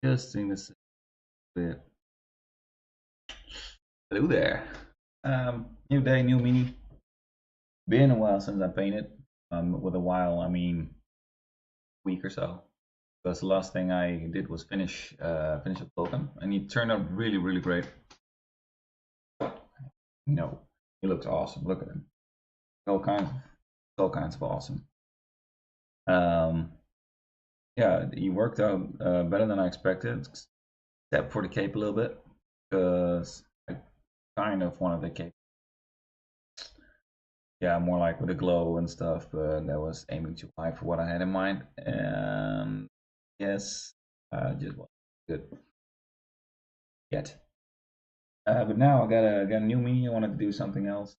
Just doing this a bit. Hello there. New day, new me. Been a while since I painted. With a while, I mean week or so. Because the last thing I did was finish a token, and he turned out really, really great. No, he looks awesome. Look at him. All kinds, all kinds of awesome. Um, yeah, he worked out better than I expected, except for the cape a little bit, because I kind of wanted the cape. Yeah, more like with the glow and stuff, but that was aiming too high for what I had in mind. And yes, just wasn't good yet. But now I got a new me. I wanted to do something else.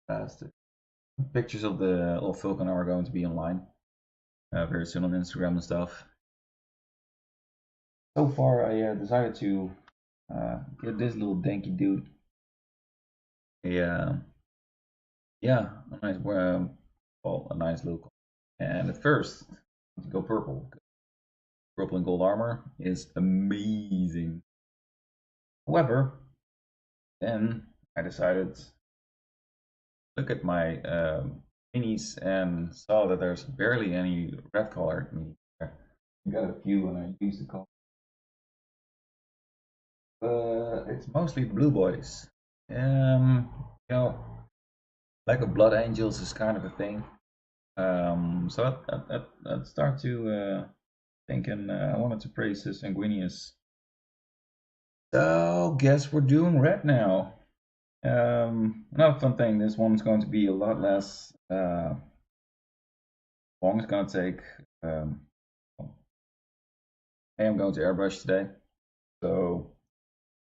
The pictures of the old Falcon are going to be online very soon on Instagram and stuff. So far, I decided to get this little danky dude. Yeah, yeah, a nice, well, a nice look. And at first, to go purple. Purple and gold armor is amazing. However, then I decided look at my minis and saw that there's barely any red colored mini there. I got a few and I used the color. It's mostly blue boys. You know, like a blood angels is kind of a thing. So I'd start to thinking I wanted to praise the Sanguinius. So guess we're doing red now. Another fun thing. This one's going to be a lot less long. It's going to take. Um, I am going to airbrush today, so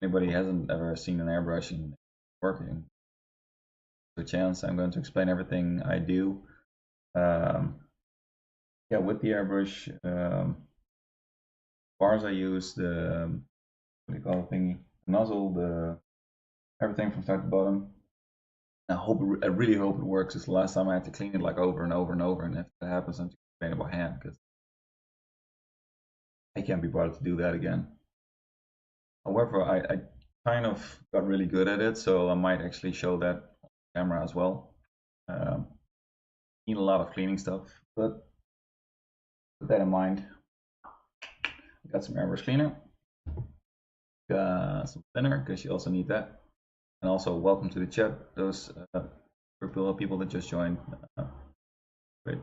anybody hasn't ever seen an airbrushing working, a chance. I'm going to explain everything I do. Um, yeah, with the airbrush bars I use, the what do you call the thingy, the nozzle, the everything from start to bottom. I really hope it works. It's the last time I had to clean it like over and over and over, and if that happens, I'm just paint it by hand because I can't be bothered to do that again. However, I kind of got really good at it, so I might actually show that on camera as well. Um, Need a lot of cleaning stuff, but with that in mind, got some airbrush cleaner, got some thinner because you also need that, and also welcome to the chat. Those people that just joined. Wait,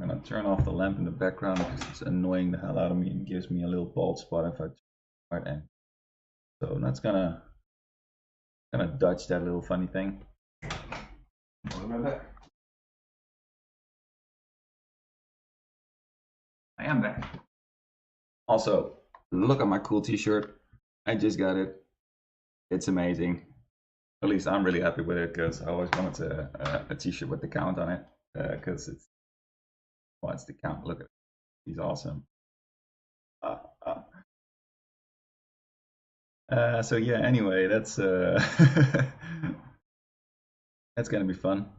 I'm gonna turn off the lamp in the background because it's annoying the hell out of me and gives me a little bald spot if I right end. So that's gonna dodge that little funny thing. I am back. Also, look at my cool t-shirt. I just got it. It's amazing. At least I'm really happy with it because I always wanted a t-shirt with the count on it because it's the count. Look at it. He's awesome. Uh, uh. So yeah, anyway, that's that's gonna be fun.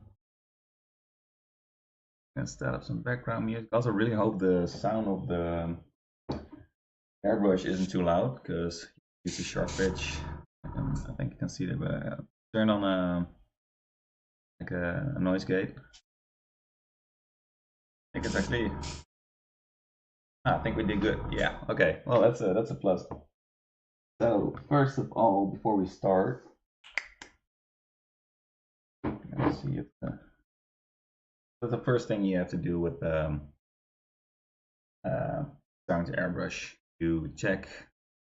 Gonna start up some background music. Also, really hope the sound of the airbrush isn't too loud because it's a sharp pitch. I think you can see that. Turn on like a noise gate. I think it's actually. I think we did good. Yeah. Okay. Well, that's a plus. So first of all, before we start, let's see if the first thing you have to do with starting to airbrush, you check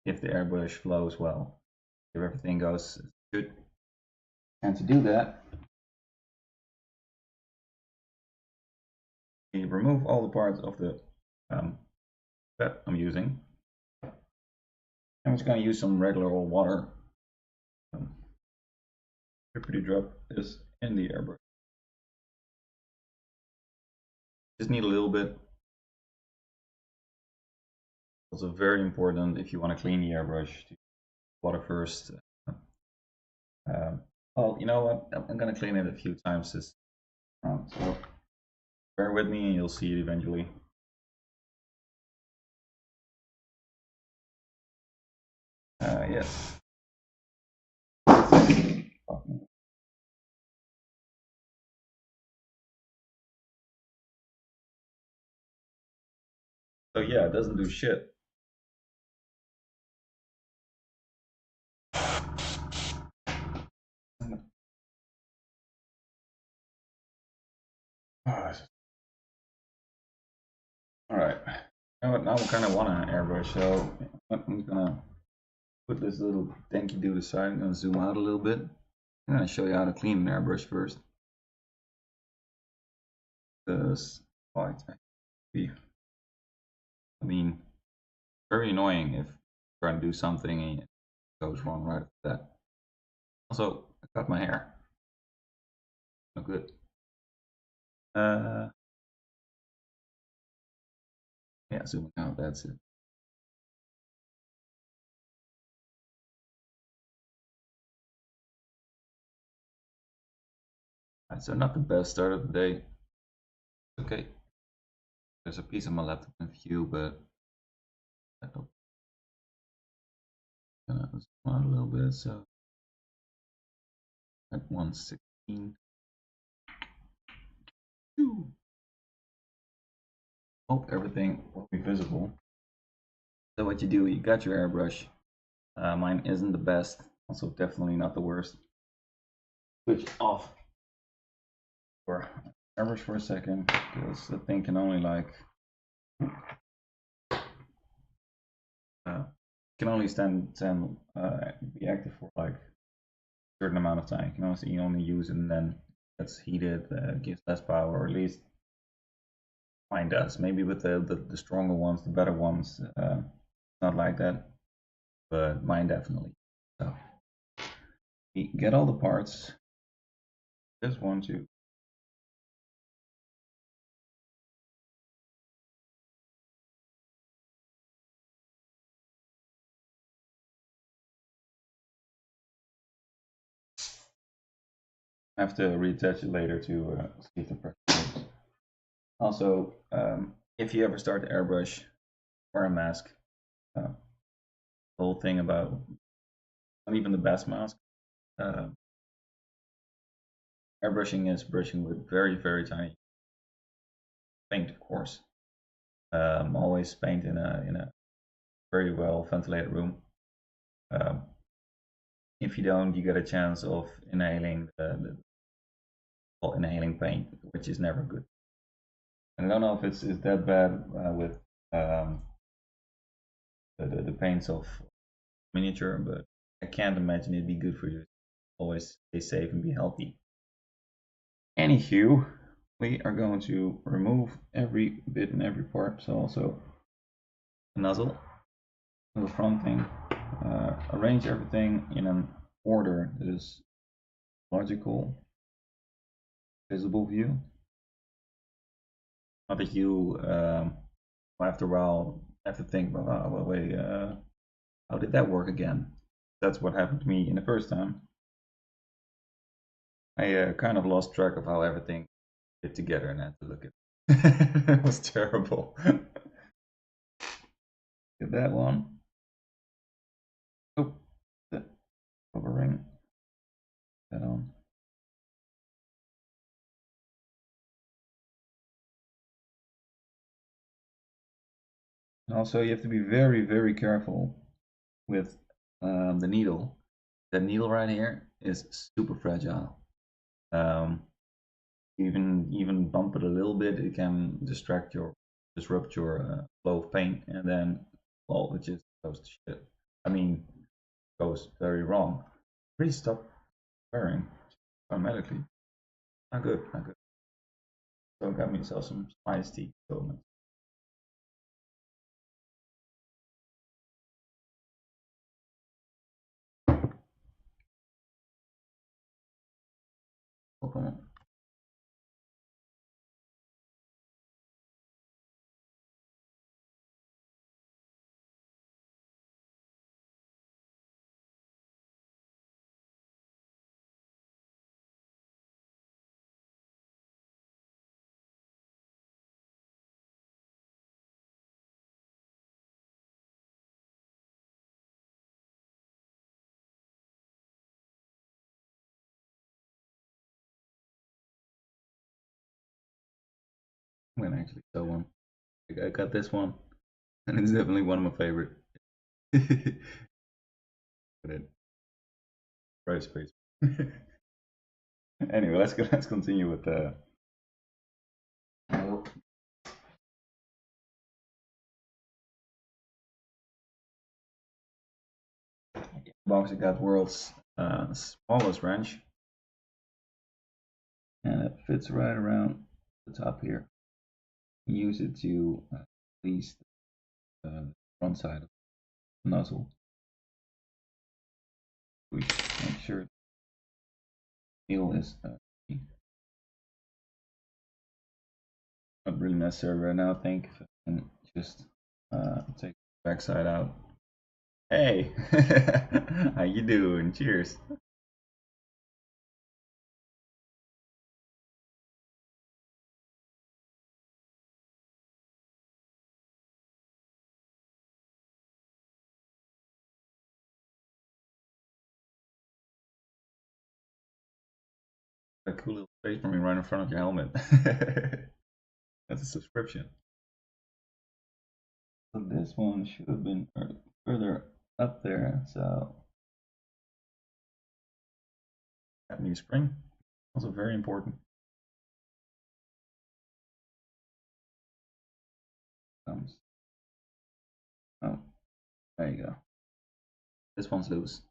if the airbrush flows well, if everything goes good. And to do that, you remove all the parts of the that I'm using. I'm just going to use some regular old water. Pretty drop this in the airbrush. Just need a little bit. Also very important if you want to clean the airbrush to water first. Well, you know what? I'm going to clean it a few times this round. So bear with me and you'll see it eventually. Yes. So yeah, it doesn't do shit. All right. Now I kind of want to airbrush, so I'm gonna put this little tanky dude aside. I'm gonna zoom out a little bit. I'm gonna show you how to clean an airbrush first, because oh, I mean, very annoying if you're trying to do something and it goes wrong right after that. Also, I cut my hair. No good. Uh, yeah, zooming out. That's it. Right, so not the best start of the day. Okay, there's a piece of my laptop in view, but I don't zoom out a little bit. So at 116. Hope everything will be visible. So what you do, you got your airbrush. Mine isn't the best, also definitely not the worst. Switch off for airbrush for a second, because the thing can only like can only be active for like a certain amount of time. You only use it and then it's heated, gives less power, or at least mine does. Maybe with the stronger ones, the better ones, not like that, but mine definitely. So we get all the parts. Just one, two. I have to reattach it later to see if the pressure works. Also, if you ever start to airbrush, wear a mask. The whole thing about not even the best mask. Uh, Airbrushing is brushing with very, very tiny paint, of course. Always paint in a very well ventilated room. Um, if you don't, you get a chance of inhaling inhaling paint, which is never good. And I don't know if it's that bad with the paints of miniature, but I can't imagine it'd be good for you. Always stay safe and be healthy. Anywho, we are going to remove every bit and every part. So also the nozzle, the front thing, arrange everything in an order that is logical, visible view. Not that you after a while have to think about, oh, well, wait, how did that work again? That's what happened to me in the first time. I kind of lost track of how everything fit together and had to look at it. It was terrible. Get that one. Oh, the covering that on. And also, you have to be very, very careful with the needle. That needle right here is super fragile. Um, even bump it a little bit, it can disrupt your flow of paint, and then well, it just goes to shit. I mean, goes very wrong. Please stop wearing automatically. Not good, not good. So I got myself some iced tea. So welcome. I'm gonna actually sew one. I got this one, and it's definitely one of my favorite. But it price space. Anyway, let's continue with the box. I got world's smallest wrench, and it fits right around the top here. Use it to release the front side of the nozzle. We make sure the needle is not really necessary right now. I think if I can just take the back side out. Hey, how you doing? Cheers. A cool little face for me right in front of your helmet. That's a subscription. So this one should have been further up there. So that new spring, also very important. Comes. Oh, there you go. This one's loose.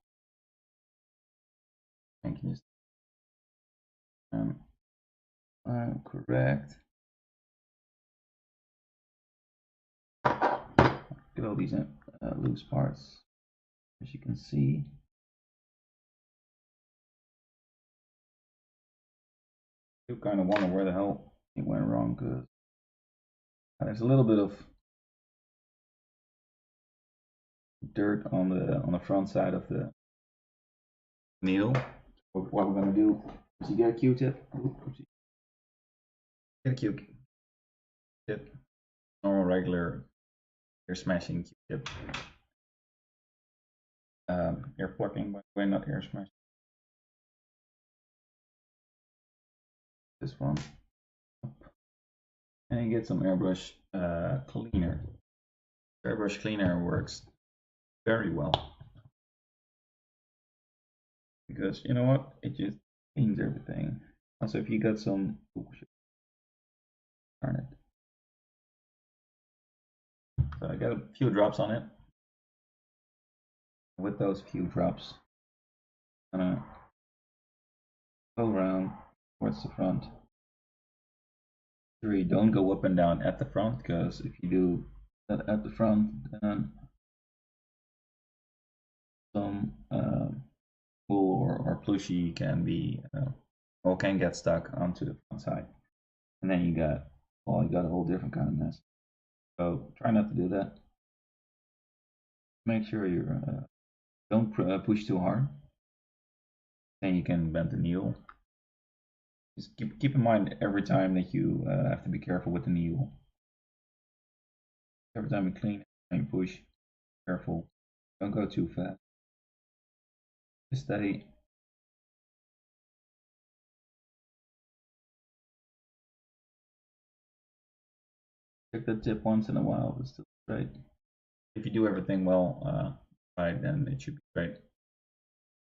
Thank you. I'm correct. Look at all these loose parts. As you can see, you kind of wonder where the hell it went wrong because there's a little bit of dirt on the front side of the needle. What we're gonna do is you get a Q-tip. Get a Q-tip, normal regular air smashing Q-tip. Air plucking, by the way, not air smashing. This one, and you get some airbrush cleaner. Airbrush cleaner works very well because you know what? It just cleans everything. Also, if you got some, oh, darn it. So I got a few drops on it. With those few drops, I'm gonna go around towards the front. Sure, you don't go up and down at the front because if you do that at the front, then some wool or plushy can be or can get stuck onto the front side, and then you got a whole different kind of mess. So try not to do that. Make sure you don't push too hard, then you can bend the needle. Just keep in mind every time that you have to be careful with the needle. Every time you clean and you push, careful. Don't go too fast. Just steady. Check the tip once in a while if it's still straight. If you do everything well, right, then it should be straight.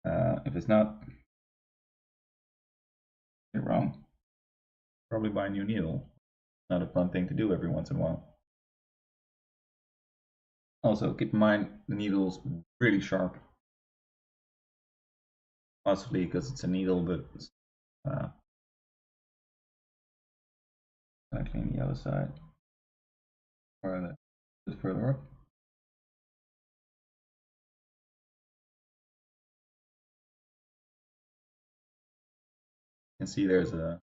If it's not, you're wrong. Probably buy a new needle. Not a fun thing to do every once in a while. Also, keep in mind the needle's really sharp. Possibly because it's a needle, but I clean the other side. Or a bit further up. You can see there's a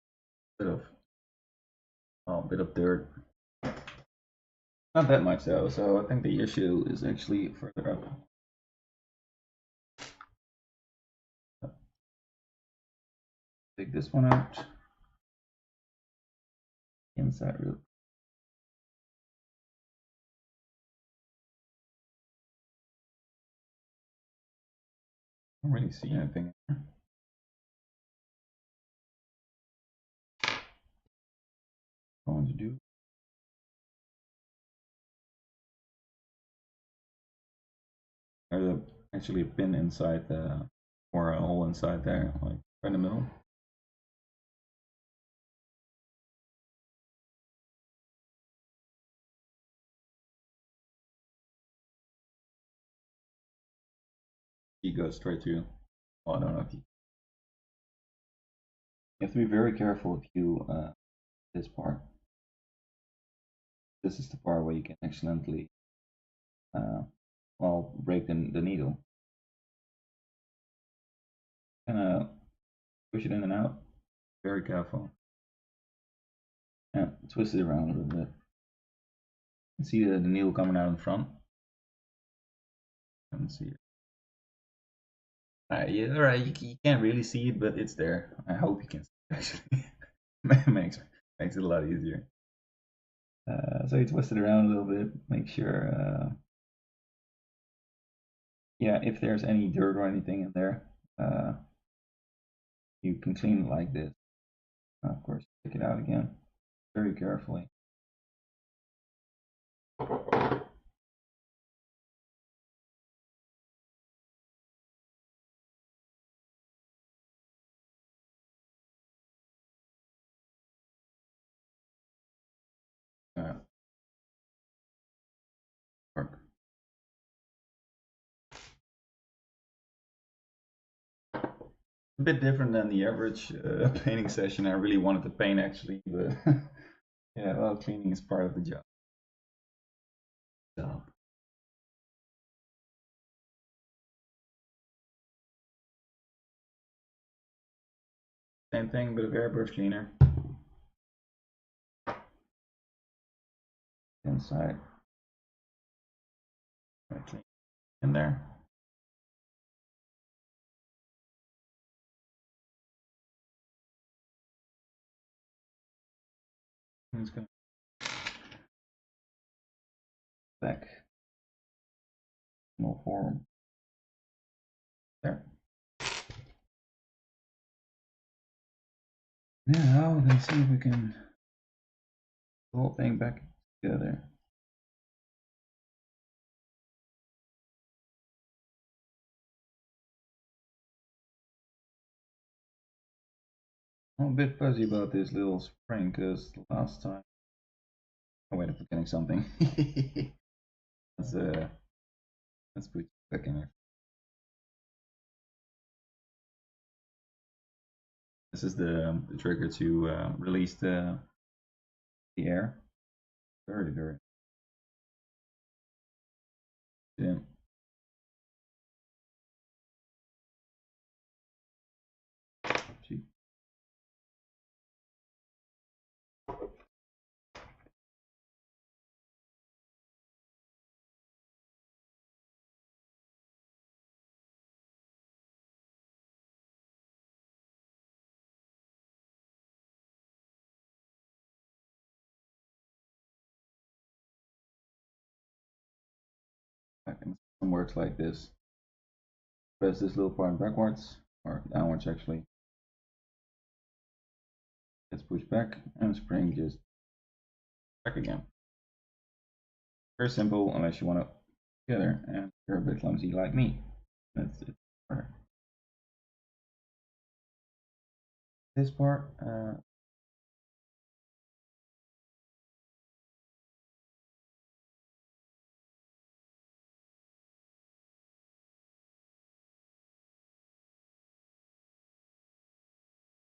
bit of dirt. Not that much though, so I think the issue is actually further up. Take this one out. Inside root. I don't really see anything. Going to do There's actually a pin inside or a hole inside there, like right in the middle. You go straight through. Well, I don't know if you have to be very careful if you this part. This is the part where you can accidentally uh, well break the needle. Kind of push it in and out. Very careful. And twist it around a little bit. You see the needle coming out in front. Let's see. Yeah, right. You can't really see it, but it's there. I hope you can see it, actually. makes it a lot easier. So you twist it around a little bit. Make sure, yeah, if there's any dirt or anything in there, you can clean it like this. Of course, take it out again very carefully. Uh, work. A bit different than the average painting session. I really wanted to paint actually, but yeah, well, cleaning is part of the job. So, same thing, bit of airbrush cleaner inside. Clean in there. I'm just gonna back no form there. Now let's see if we can the whole thing back together. I'm a bit fuzzy about this little spring because last time. Oh wait, I'm forgetting something. let's let's put back in here. This is the trigger to release the air. Very yeah. Gee. And it works like this. Press this little part backwards or downwards actually. Let's push back and spring just back again. Very simple unless you want to together and you're a bit clumsy like me. That's it. This part, I'm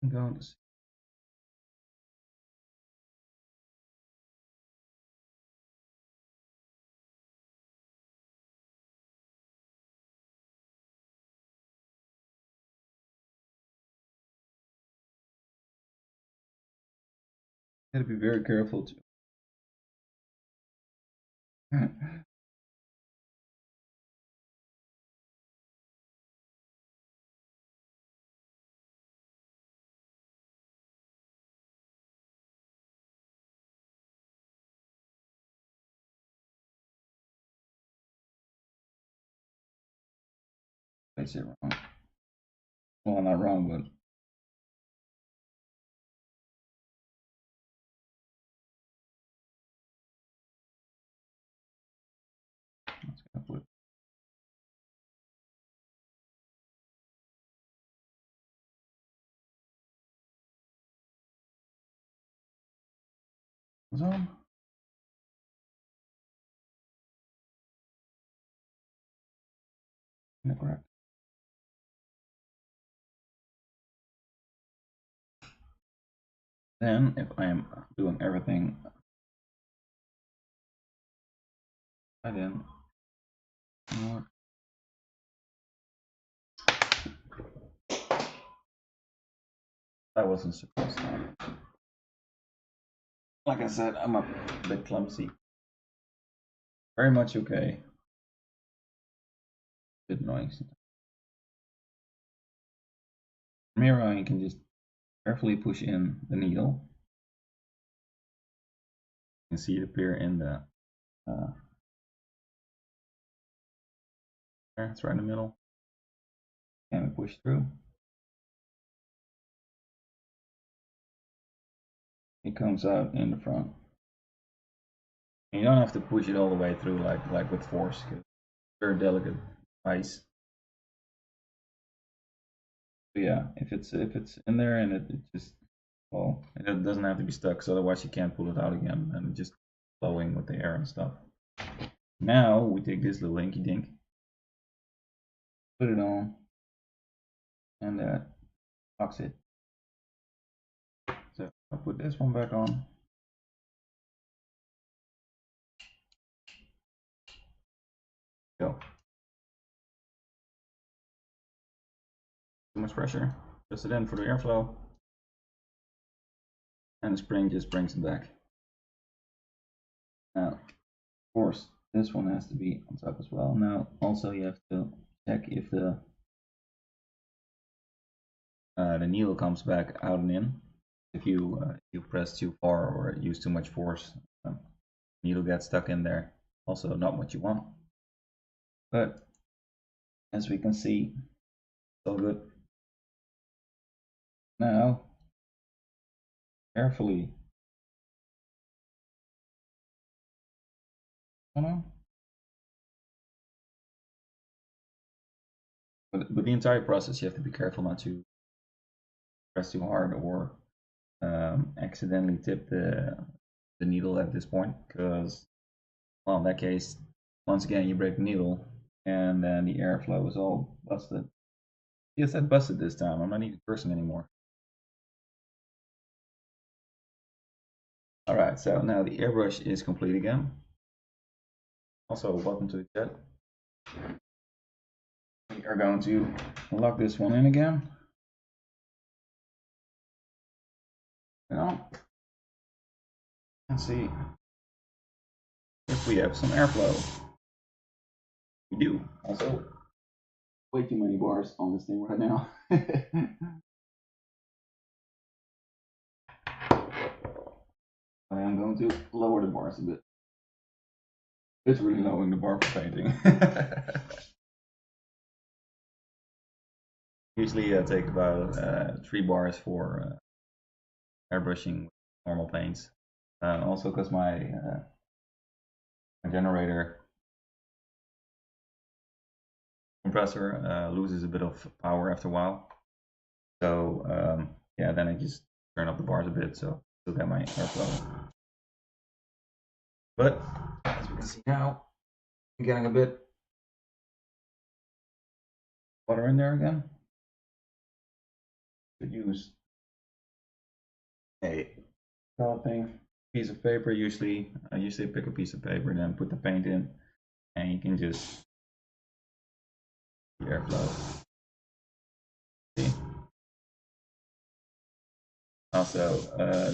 going to gotta be very careful too. Place it wrong. Well, not wrong, but it's gonna flip. on. Correct. Then, if I am doing everything, then I wasn't supposed to. Like I said, I'm a bit clumsy. Very much okay. Bit annoying. From here on, you can just carefully push in the needle. You can see it appear in the there, it's right in the middle. And we push through. It comes out in the front. And you don't have to push it all the way through like with force, because it's very delicate ice. But yeah, if it's in there and it just, well, it doesn't have to be stuck, so otherwise you can't pull it out again, and it's just flowing with the air and stuff. Now we take this little inky dink, put it on, and that locks it. So I'll put this one back on. Go. Too much pressure. Press it in for the airflow. And the spring just brings it back. Now, of course, this one has to be on top as well. Now, also you have to check if the needle comes back out and in. If you press too far or use too much force, needle gets stuck in there. Also, not what you want. But as we can see, it's all good. Now, carefully. Oh no. But the entire process, you have to be careful not to press too hard or accidentally tip the needle at this point, because, well, in that case, once again, you break the needle and then the airflow is all busted. Yes, I busted this time. I'm not even cursing anymore. All right, so now the airbrush is complete again. Also, welcome to the chat. We are going to lock this one in again. Now, let's see if we have some airflow. We do. Also, way too many bars on this thing right now. I am going to lower the bars a bit. It's really lowering the bar for painting. Usually I take about 3 bars for airbrushing normal paints. Also because my generator compressor loses a bit of power after a while. So yeah, then I just turn up the bars a bit so still get my airflow. But as we can see now, I'm getting a bit water in there again. Could use a thing, piece of paper. Usually I pick a piece of paper and then put the paint in, and you can just the airflow. See? Also,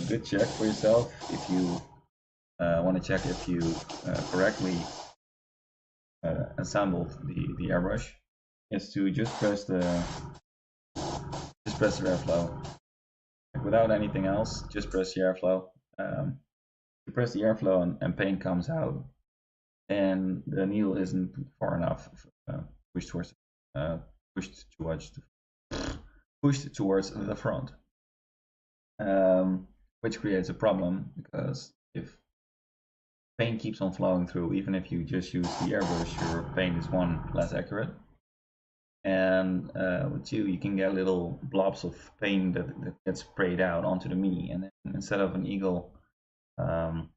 good check for yourself if you want to check if you correctly assembled the airbrush, is to just press the airflow. Like without anything else, just press the airflow. You press the airflow and paint comes out, and the needle isn't far enough pushed towards the front, which creates a problem, because if paint keeps on flowing through, even if you just use the airbrush, your paint is, one, less accurate, and two, you can get little blobs of paint that gets sprayed out onto the Mini, and then instead of an eagle an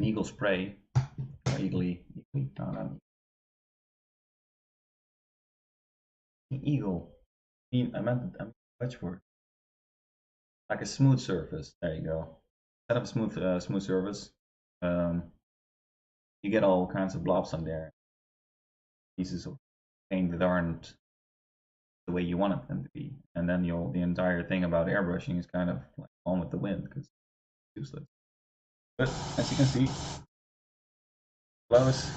eagle spray, or eagly, no, not eagle. I meant Dutch word, like a smooth surface. There you go. Set up a smooth surface. Um, you get all kinds of blobs on there, pieces of paint that aren't the way you want them to be, and then the entire thing about airbrushing is kind of like on with the wind because it's useless. But as you can see, close,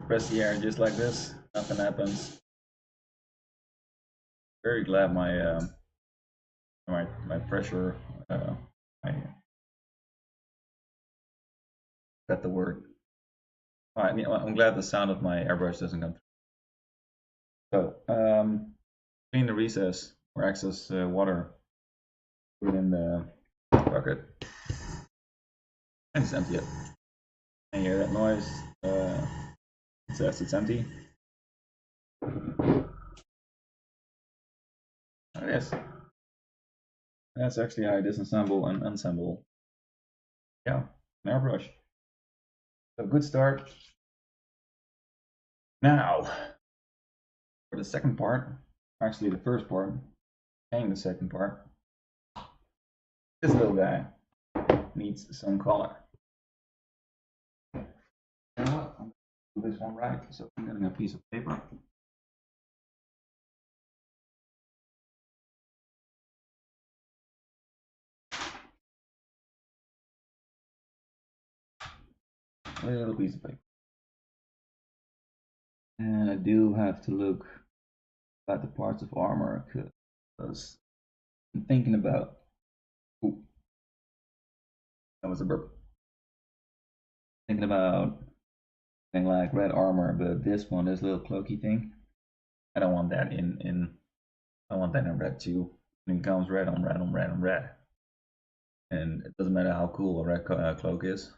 press the air just like this, nothing happens. Very glad my pressure, I got the word. I mean, I'm glad the sound of my airbrush doesn't come through. So, clean the recess or excess water within the bucket and just empty it. And you hear that noise? It says it's empty. It is. That's actually how I disassemble and assemble. Yeah, an airbrush. So good start. Now, for the second part, actually the first part, and the second part, this little guy needs some color. You know what? I'm gonna do this one right. So I'm getting a piece of paper. A little piece of paper. And I do have to look at the parts of armor because I'm thinking about. Ooh, that was a burp. Thinking about thing like red armor, but this little cloaky thing, I don't want that I want that in red too. And it comes red on red on red on red. And it doesn't matter how cool a red cloak is.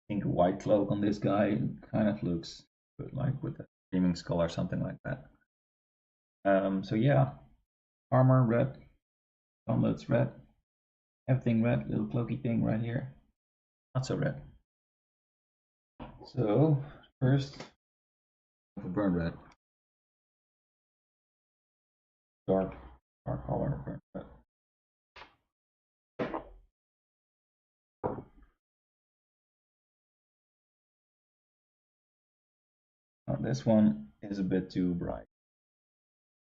I think a white cloak on this guy kind of looks good, like with a streaming skull or something like that. So yeah, armor red, gauntlets red, everything red, little cloaky thing right here, not so red. So first, burn red, dark color, burn red. This one is a bit too bright.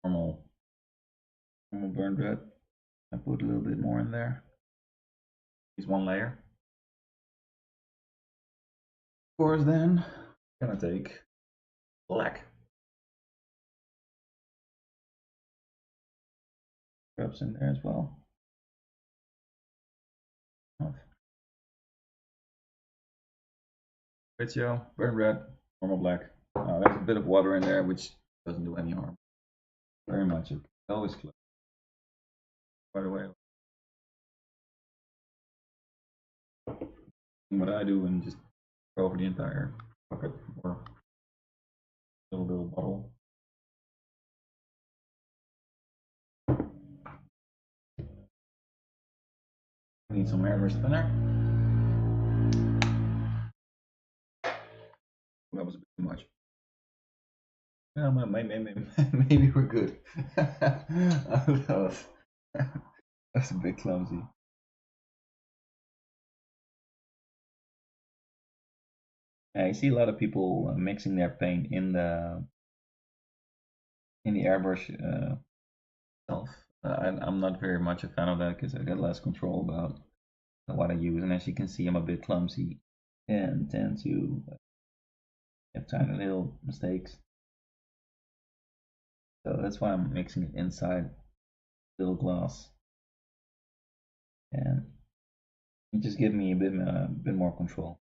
Normal burn red. I put a little bit more in there. Use one layer. Of course, then I'm gonna take black. Drops in there as well. Ratio, burn red, normal black. There's a bit of water in there, which doesn't do any harm. Very much. It always close. By the way, what I do and just go over the entire bucket or little bottle. I need some airbrush thinner. That was a bit too much. Yeah, maybe we're good. That's a bit clumsy. I see a lot of people mixing their paint in the airbrush itself. I'm not very much a fan of that because I get less control about what I use, and as you can see, I'm a bit clumsy and tend to have tiny little mistakes. So that's why I'm mixing it inside little glass, and it just gives me a bit more control.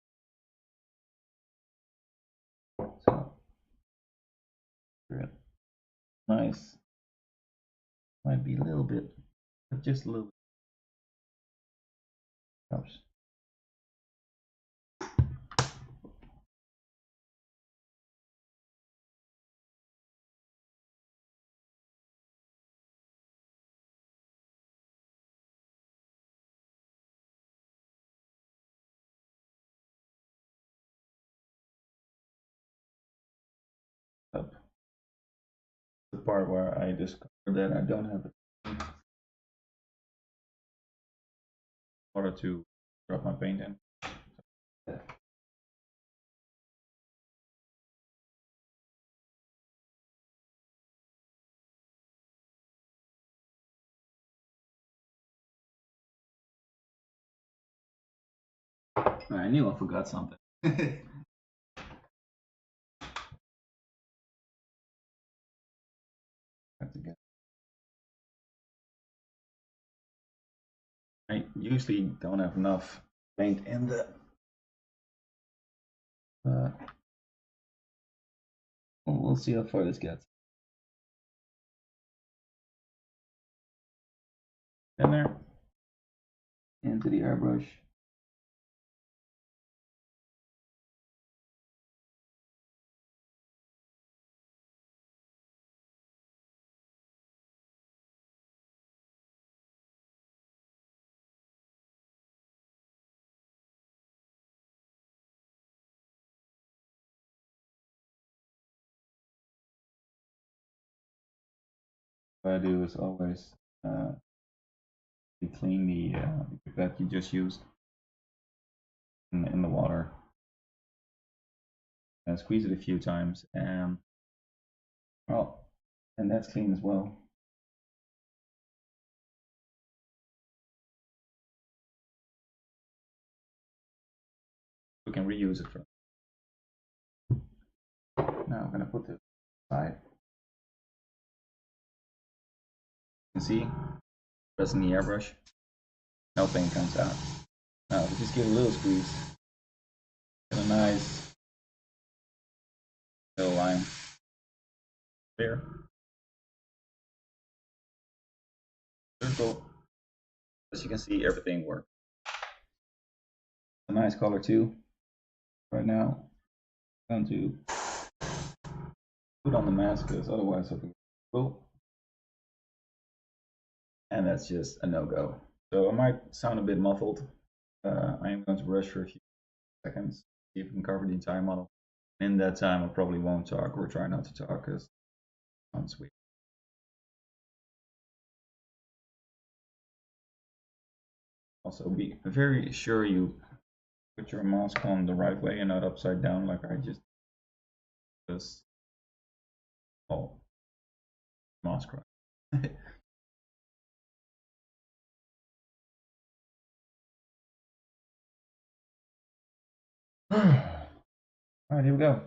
So nice. Might be a little bit, just a little bit. Oops. part where I discovered that I don't have water to drop my paint in. I knew I forgot something. I usually don't have enough paint in the we'll see how far this gets. In there, into the airbrush. What I do is always clean the that you just used in the water and squeeze it a few times, and well, and that's clean as well. We can reuse it. Now I'm gonna put this aside. You can see, pressing the airbrush, no paint comes out. Now if we just give it a little squeeze, get a nice little line there. Circle. As you can see, everything works. A nice color too. Right now, I'm going to put on the mask because otherwise I'll be cool. And that's just a no-go. So I might sound a bit muffled. I am going to brush for a few seconds, see if I can cover the entire model. In that time, I probably won't talk or try not to talk because it sounds weird. Also, be very sure you put your mask on the right way and not upside down like I just did. Oh, mask right. All right, here we go.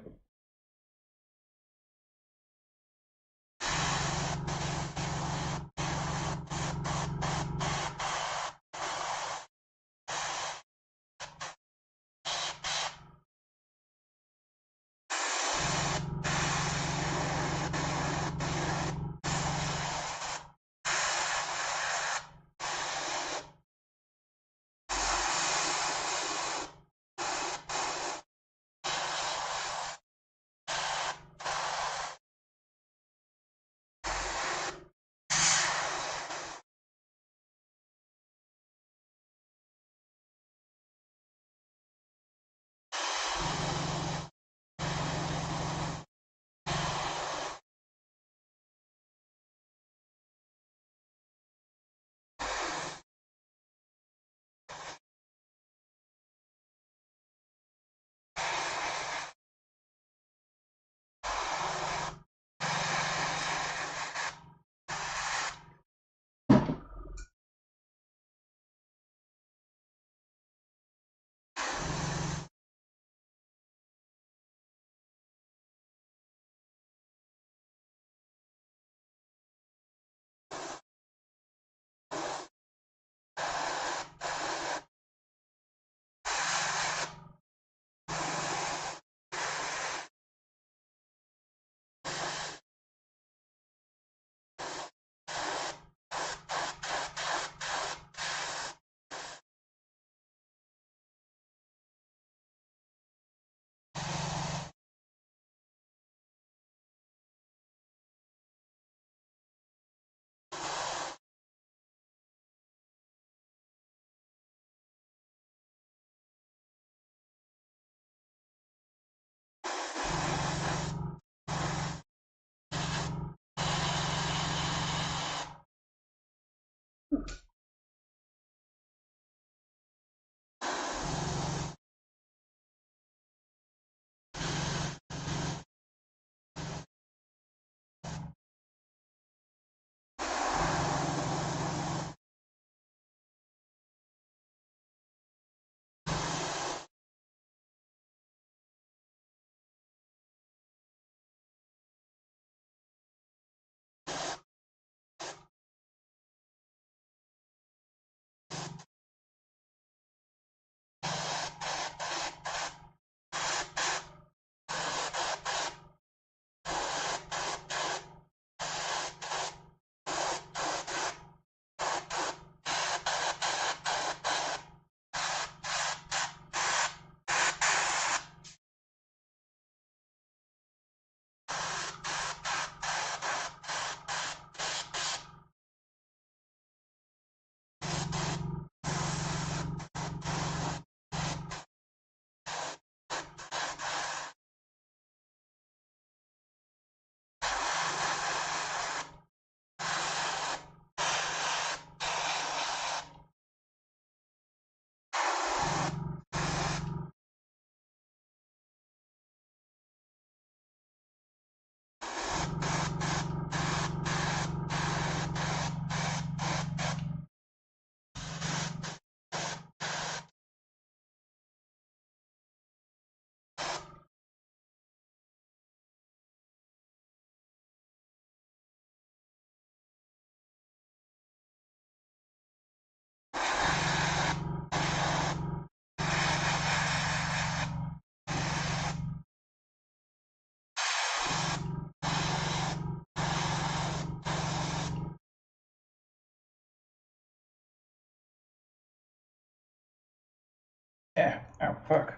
Yeah. Oh, fuck.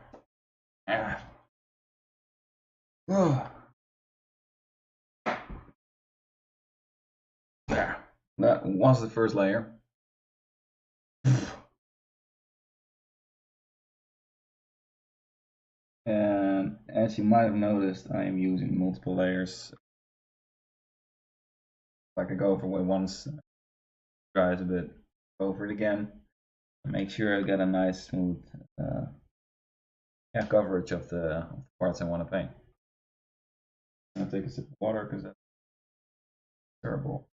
Ah. Oh. Yeah. That was the first layer. And as you might have noticed, I am using multiple layers. If I could go over it once, dries a bit, go over it again, and make sure I get a nice smooth coverage of the parts I want to paint. I'm gonna take a sip of water because that's terrible.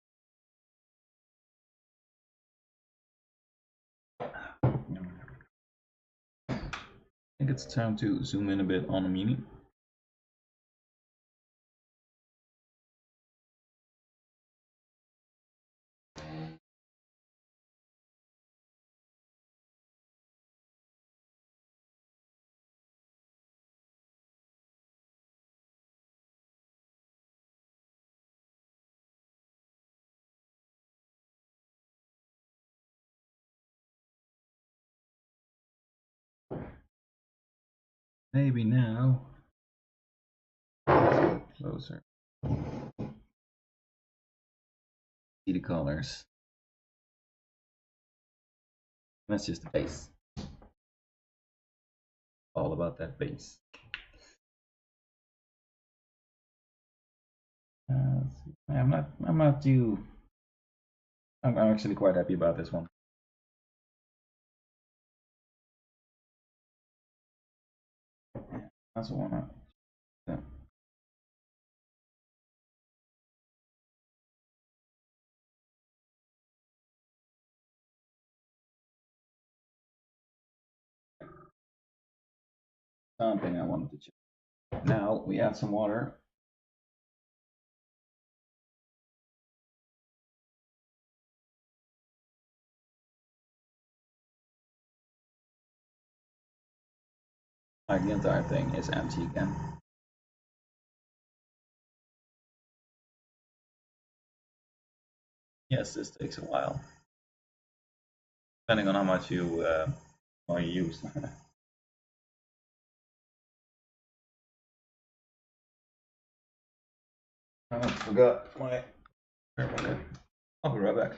I think it's time to zoom in a bit on the meaning. Maybe now. Closer. See the colors. That's just the base. All about that base. I'm not too. I'm actually quite happy about this one. That's the one. Yeah. Something I wanted to check. Now we add some water. Like the entire thing is empty again. Yes, this takes a while, depending on how much you use. I forgot my. I'll be right back.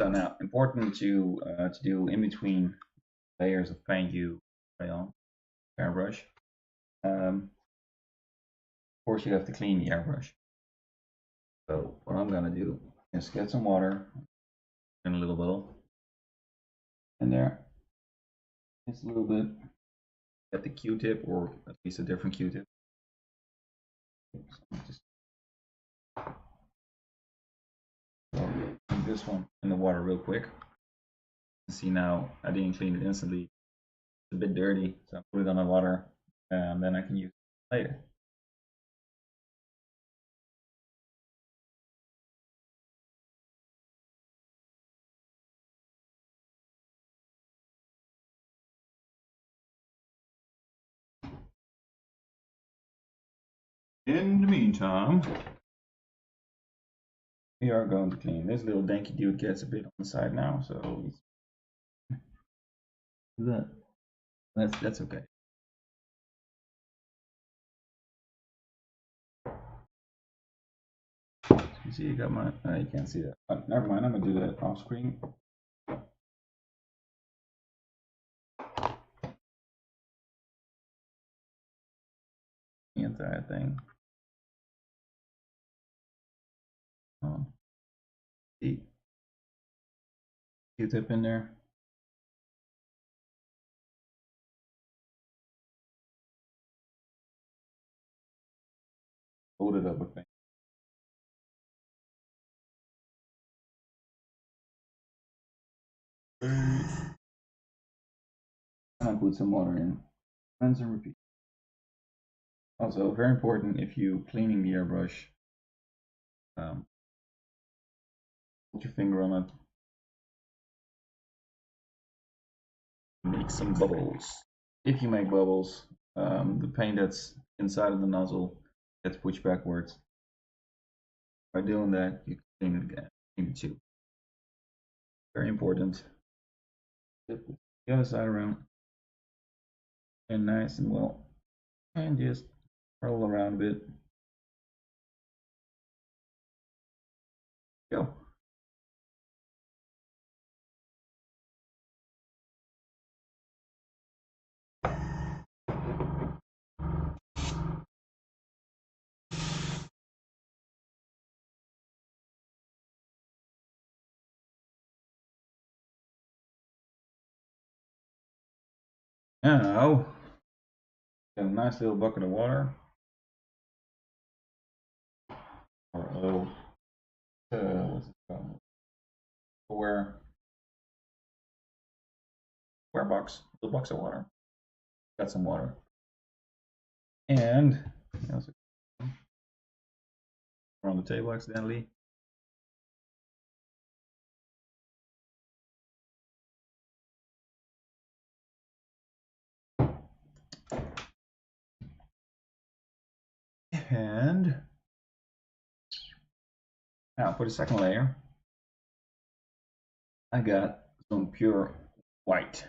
So now, important to do in between layers of paint you spray on airbrush. Of course, you have to clean the airbrush. So what I'm gonna do is get some water in a little bottle in there. Just a little bit. Get the Q-tip, or at least a different Q-tip. Just put this one in the water real quick. See now, I didn't clean it instantly. It's a bit dirty, so I put it on the water, and then I can use it later. In the meantime, we are going to clean. This little danky dude gets a bit on the side now, so that's okay. You see, you got my. You can't see that. Never mind. I'm gonna do that off screen. that thing. The Q-tip in there. Load it up with paint. And I put some water in. Rinse and repeat. Also, very important if you cleaning the airbrush, put your finger on it. Make some bubbles. If you make bubbles, the paint that's inside of the nozzle gets pushed backwards. By doing that, you can clean it again. Clean the tube. Very important. Flip the other side around. And nice and well. And just roll around a bit. Go. Now, got a nice little bucket of water. Or a little, what's it called? Where box, a little box of water. Got some water. And on the table accidentally. And now for the second layer, I got some pure white.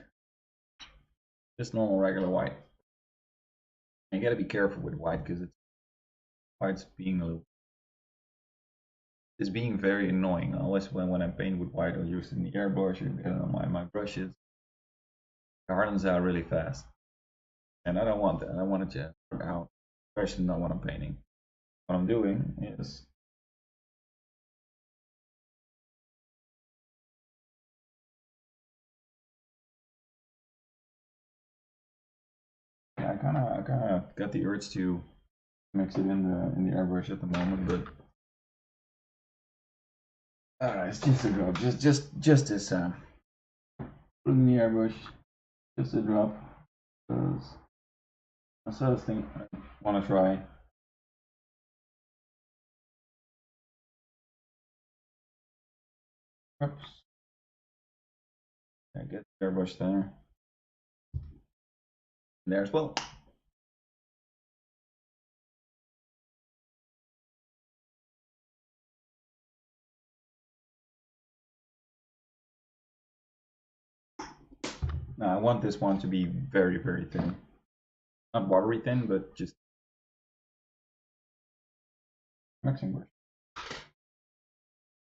Just normal regular white. And you gotta be careful with white because white's being it's being very annoying. Unless when I paint with white or using the airbrush or my brushes, it hardens out really fast. And I don't want that. I want it to work out, especially not when I'm painting. What I'm doing is I kind of got the urge to mix it in the airbrush at the moment, but it's just a drop, just this put in the airbrush, just a drop, because that's the other thing I want to try. Oops, I get the airbrush there, and there as well. Now I want this one to be very, very thin. Not watery thin, but just mixing brush.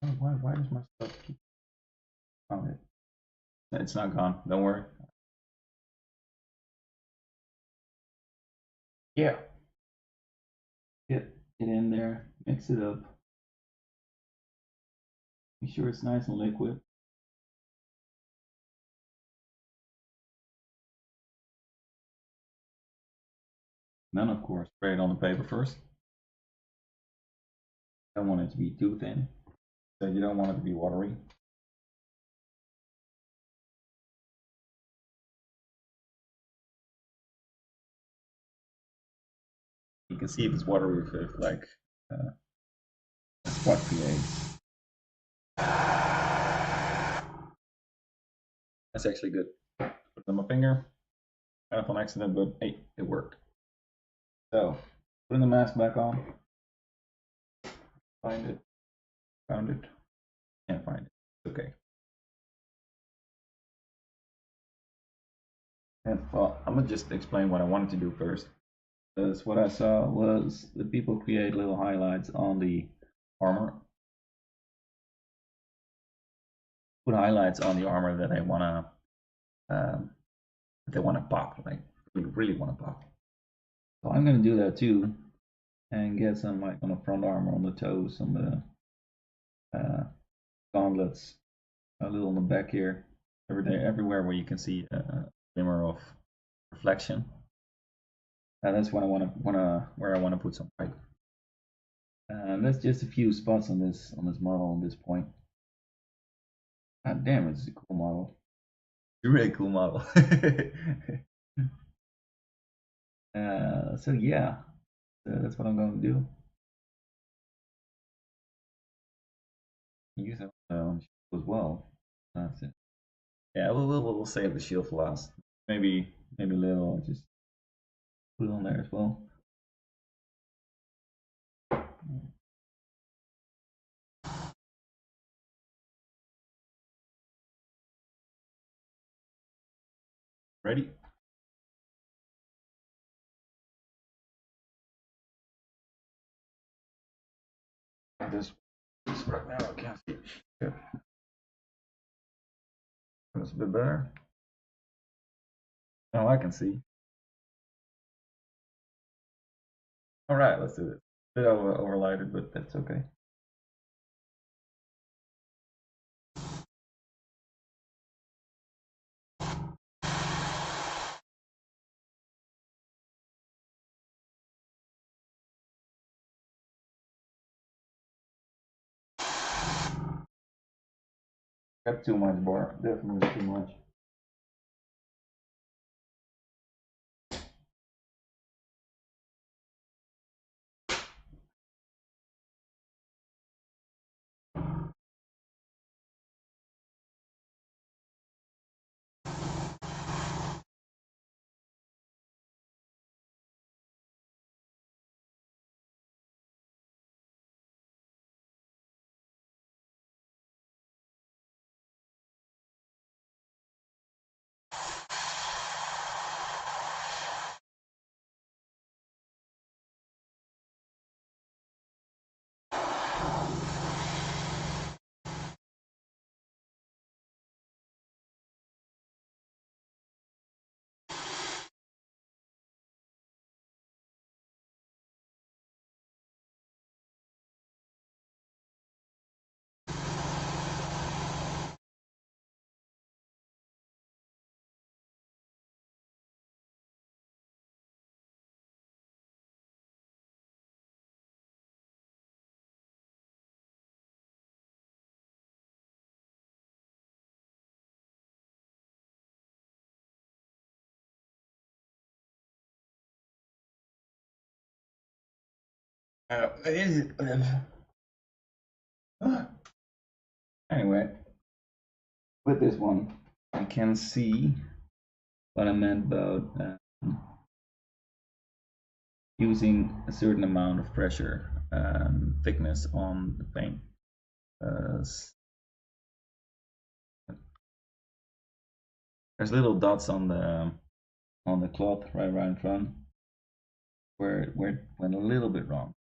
Oh, why does my stuff keep on it? It's not gone, don't worry. Yeah. Get it in there, mix it up. Make sure it's nice and liquid. Then, of course, spray it on the paper first. You don't want it to be too thin, so you don't want it to be watery. You can see if it's watery if like what creates. That's actually good. Put it on my finger. Kind of on accident, but hey, it worked. So, putting the mask back on. Find it. Found it. Can't find it. Okay. And I'm gonna just explain what I wanted to do first. Because what I saw was the people create little highlights on the armor. Put highlights on the armor that they wanna pop, like really, really wanna pop. So I'm gonna do that too, and get some like on the front armor, on the toes, on the gauntlets, a little on the back here, everywhere where you can see a glimmer of reflection. And that's what I where I want to put some white. And that's just a few spots on this model at this point. God damn, it's a cool model. It's a really cool model. So yeah, that's what I'm going to do. Use it on shield as well. That's it. Yeah, we'll save the shield for last. Maybe a little. Just put it on there as well. Ready? This right now I can't see. Yeah. That's a bit better. Oh, I can see. All right, let's do it. A bit overlighted, but that's okay. Got too much bar, definitely too much. Anyway, with this one, I can see what I meant about using a certain amount of pressure and thickness on the paint. There's little dots on the cloth right in front where it went a little bit wrong.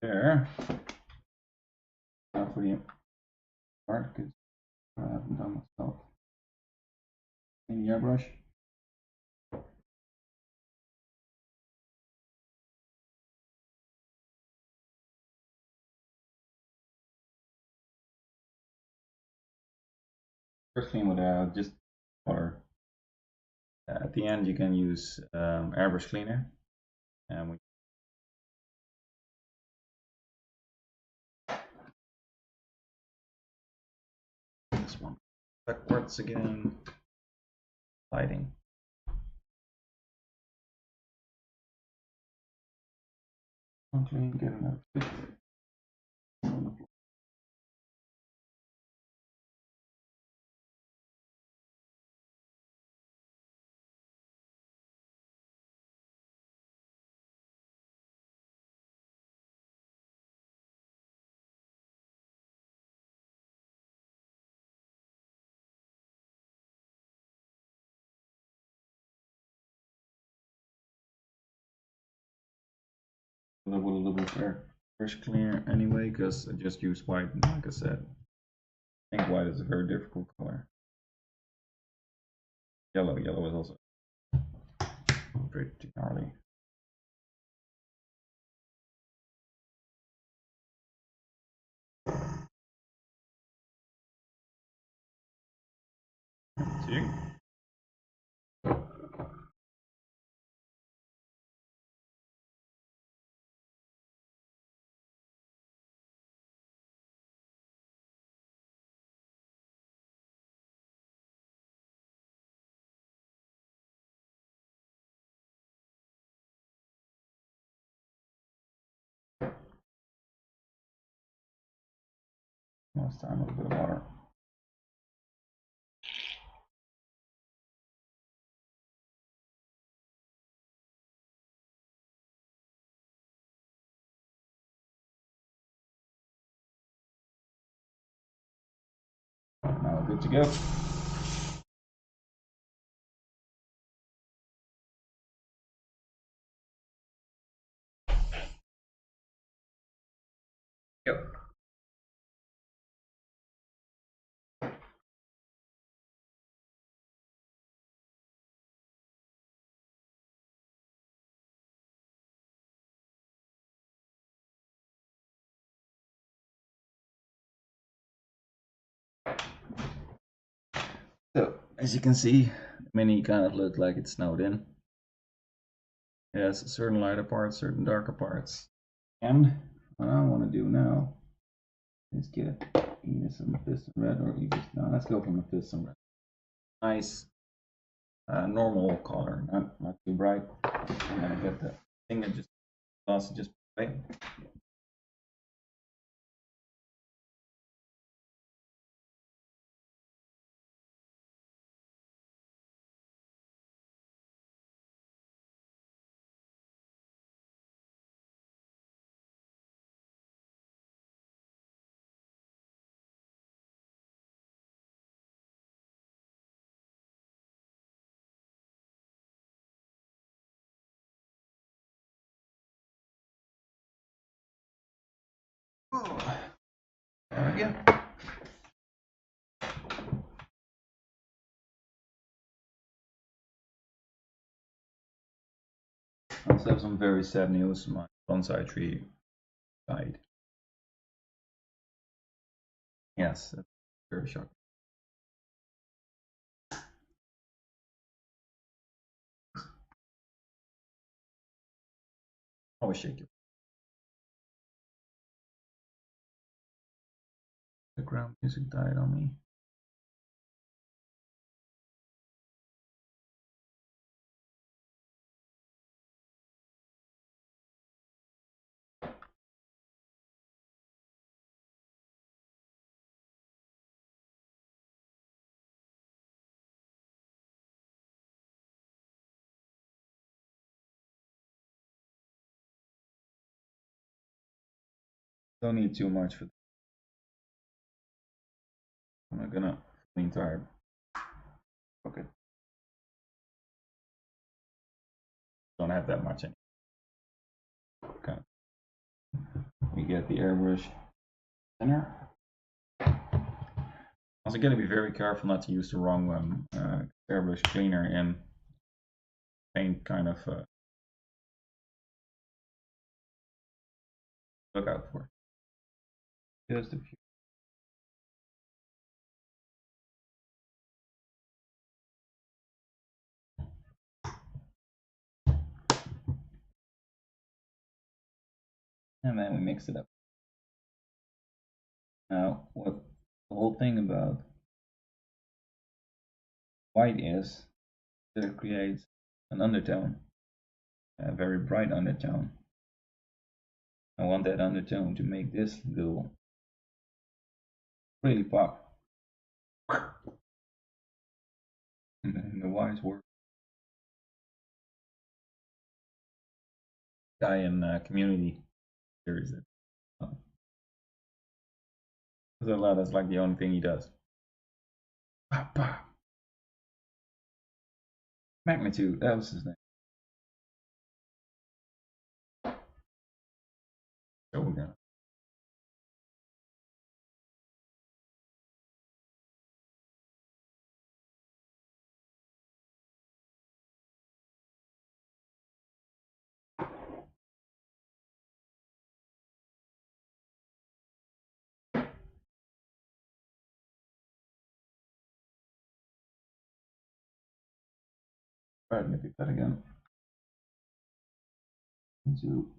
There. Now for the part, because I haven't done myself. In the airbrush. First thing with just water. At the end, you can use airbrush cleaner, and we this one backwards again. Lighting. Clean, get enough. with a little bit of airbrush cleaner anyway, because I just use white, and like I said, I think white is a very difficult color. Yellow is also pretty gnarly. See? Last time, a little bit of water. Now good to go. Yep. So, as you can see, the mini kind of looked like it snowed in. It has certain lighter parts, certain darker parts. And what I want to do now is get either some piston red or either, no, let's go from a piston red. Nice, normal color, not too bright. I'm gonna get the thing that just also just right. There we go. I also have some very sad news. My bonsai tree died. Yes, that's very shocking. Always shake it. The ground music died on me. Don't need too much for. I'm not gonna the entire. Okay. Don't have that much in. Okay. We get the airbrush thinner. Also, gotta be very careful not to use the wrong one. Airbrush cleaner and paint kind of look out for. Just a few. And then we mix it up. Now, what the whole thing about white is that it creates an undertone, a very bright undertone. I want that undertone to make this go really pop. In the wise word. Guy in community series. That's like the only thing he does. Magnitude, that was his name. So we're gonna try to nip that again into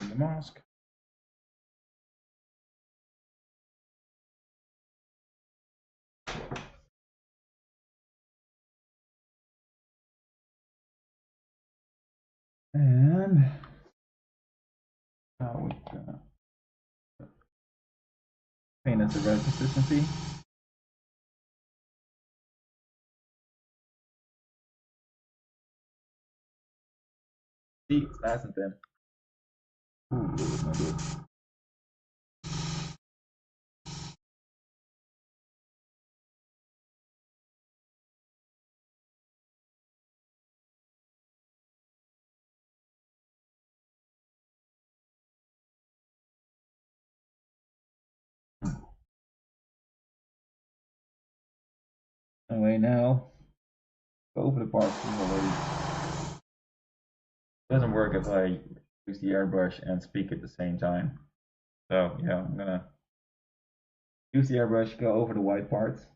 the mask. And now we're gonna paint it the red consistency. See, it's nice and thin. Ooh, that was not good. Anyway, now go over the parts already. It doesn't work if I use the airbrush and speak at the same time. So yeah, I'm gonna use the airbrush, go over the white parts,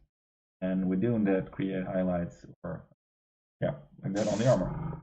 and with doing that, create highlights or yeah, like that on the armor.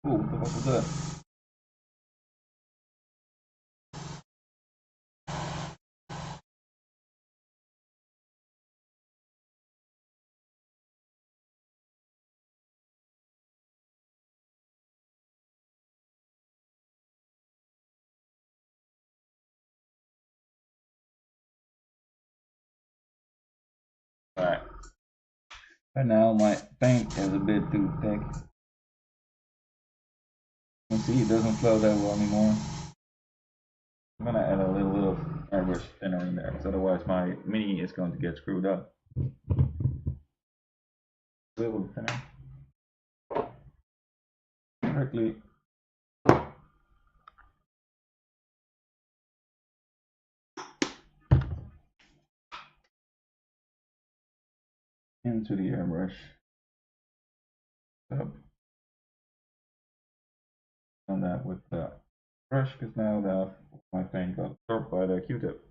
Ooh, what the fuck was that? Alright. Right now my paint is a bit too thick. You can see it doesn't flow that well anymore. I'm gonna add a little bit of airbrush thinner in there, because otherwise my mini is going to get screwed up. A little bit thinner. Directly into the airbrush. So done that with the brush, because now the my paint got absorbed by the Q-tip.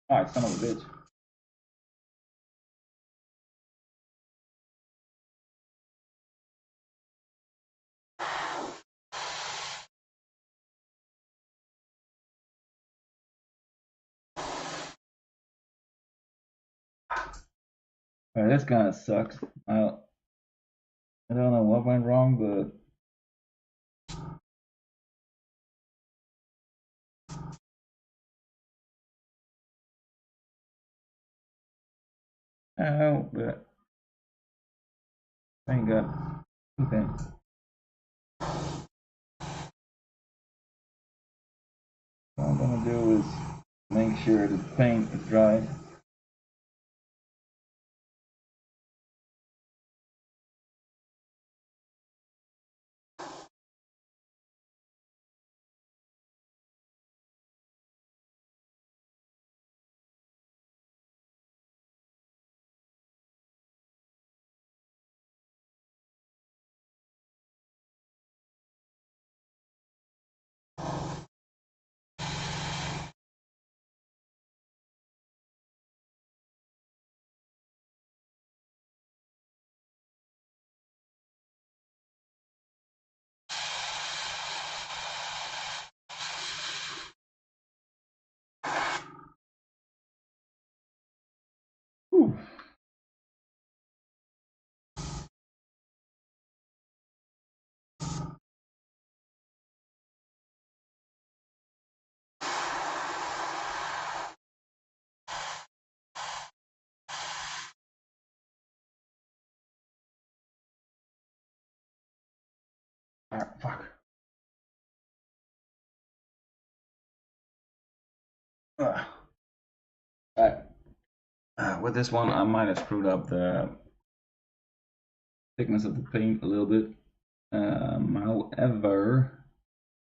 Alright, son of a bitch. Alright, this kind of sucks. I don't know what went wrong, but oh, but thank God. Okay. What I'm gonna do is make sure the paint is dry. Whew. Alright, fuck. Alright. With this one, I might have screwed up the thickness of the paint a little bit. However,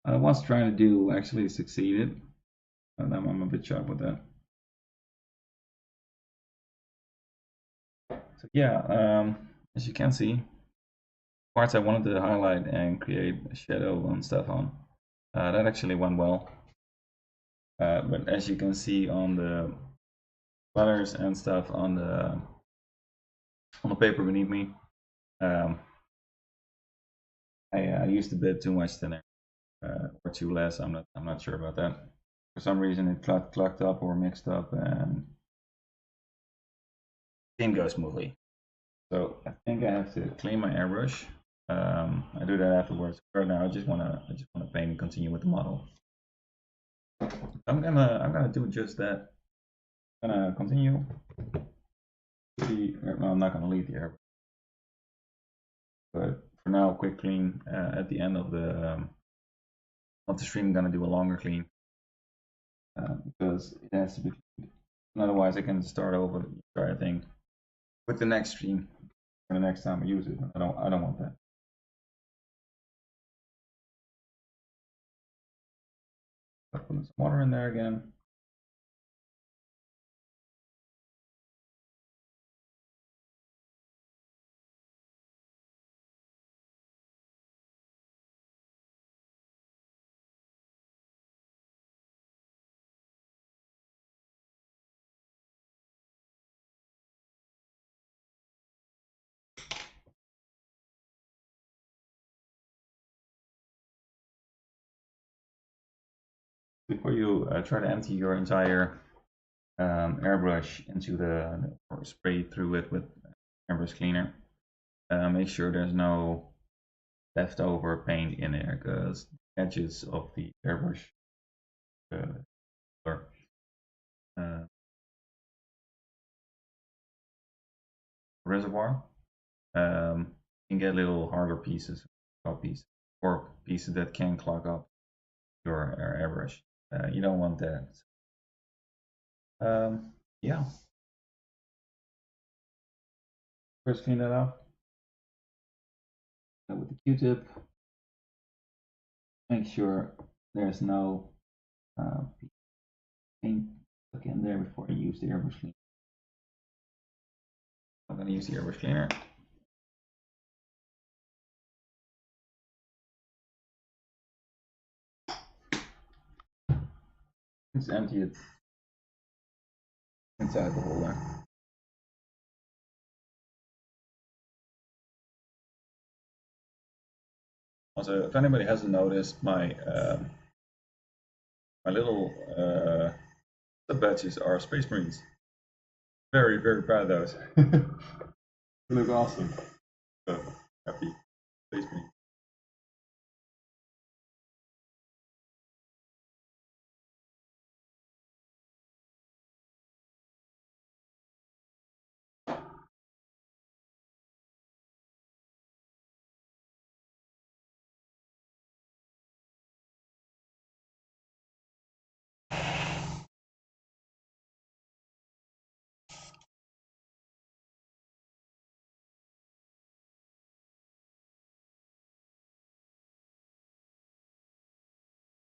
I was trying to do actually succeeded. And I'm a bit shocked with that. So yeah, as you can see, parts I wanted to highlight and create a shadow and stuff on, that actually went well. But as you can see on the letters and stuff on the paper beneath me, I used a bit too much thinner or too less. I'm not sure about that. For some reason, it clucked up or mixed up, and didn't go smoothly. So I think I have to clean my airbrush. I do that afterwards. Right now, I just wanna paint and continue with the model. I'm gonna do just that. I'm gonna continue. No, I'm not gonna leave the airbrush, but for now, quick clean. At the end of the stream, I'm gonna do a longer clean because it has to be cleaned. Otherwise, I can start over the entire thing with the next stream for the next time I use it. I don't want that. I'll put some water in there again. Before you try to empty your entire airbrush into or spray through it with airbrush cleaner, make sure there's no leftover paint in there because the edges of the airbrush uh, uh, reservoir can get little harder pieces, or pieces that can clog up your airbrush. You don't want that. Yeah, first clean that off with the Q-tip. Make sure there's no paint stuck in there before I use the airbrush cleaner. I'm going to use the airbrush cleaner. Just empty it inside the hole there. Also, if anybody hasn't noticed, my little sub badges are Space Marines. Very, very proud of those. They look awesome. So happy. Please me.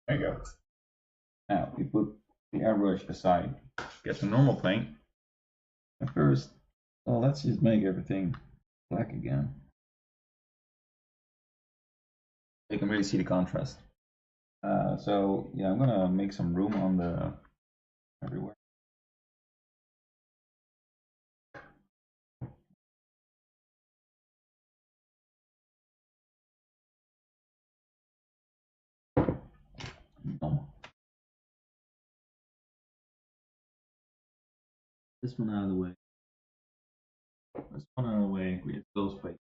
There you go. Now we put the airbrush aside. Get the normal paint. And first, well, let's just make everything black again. You can really see the contrast. So yeah, I'm gonna make some room on the everywhere. This one out of the way. This one out of the way. We have those plates.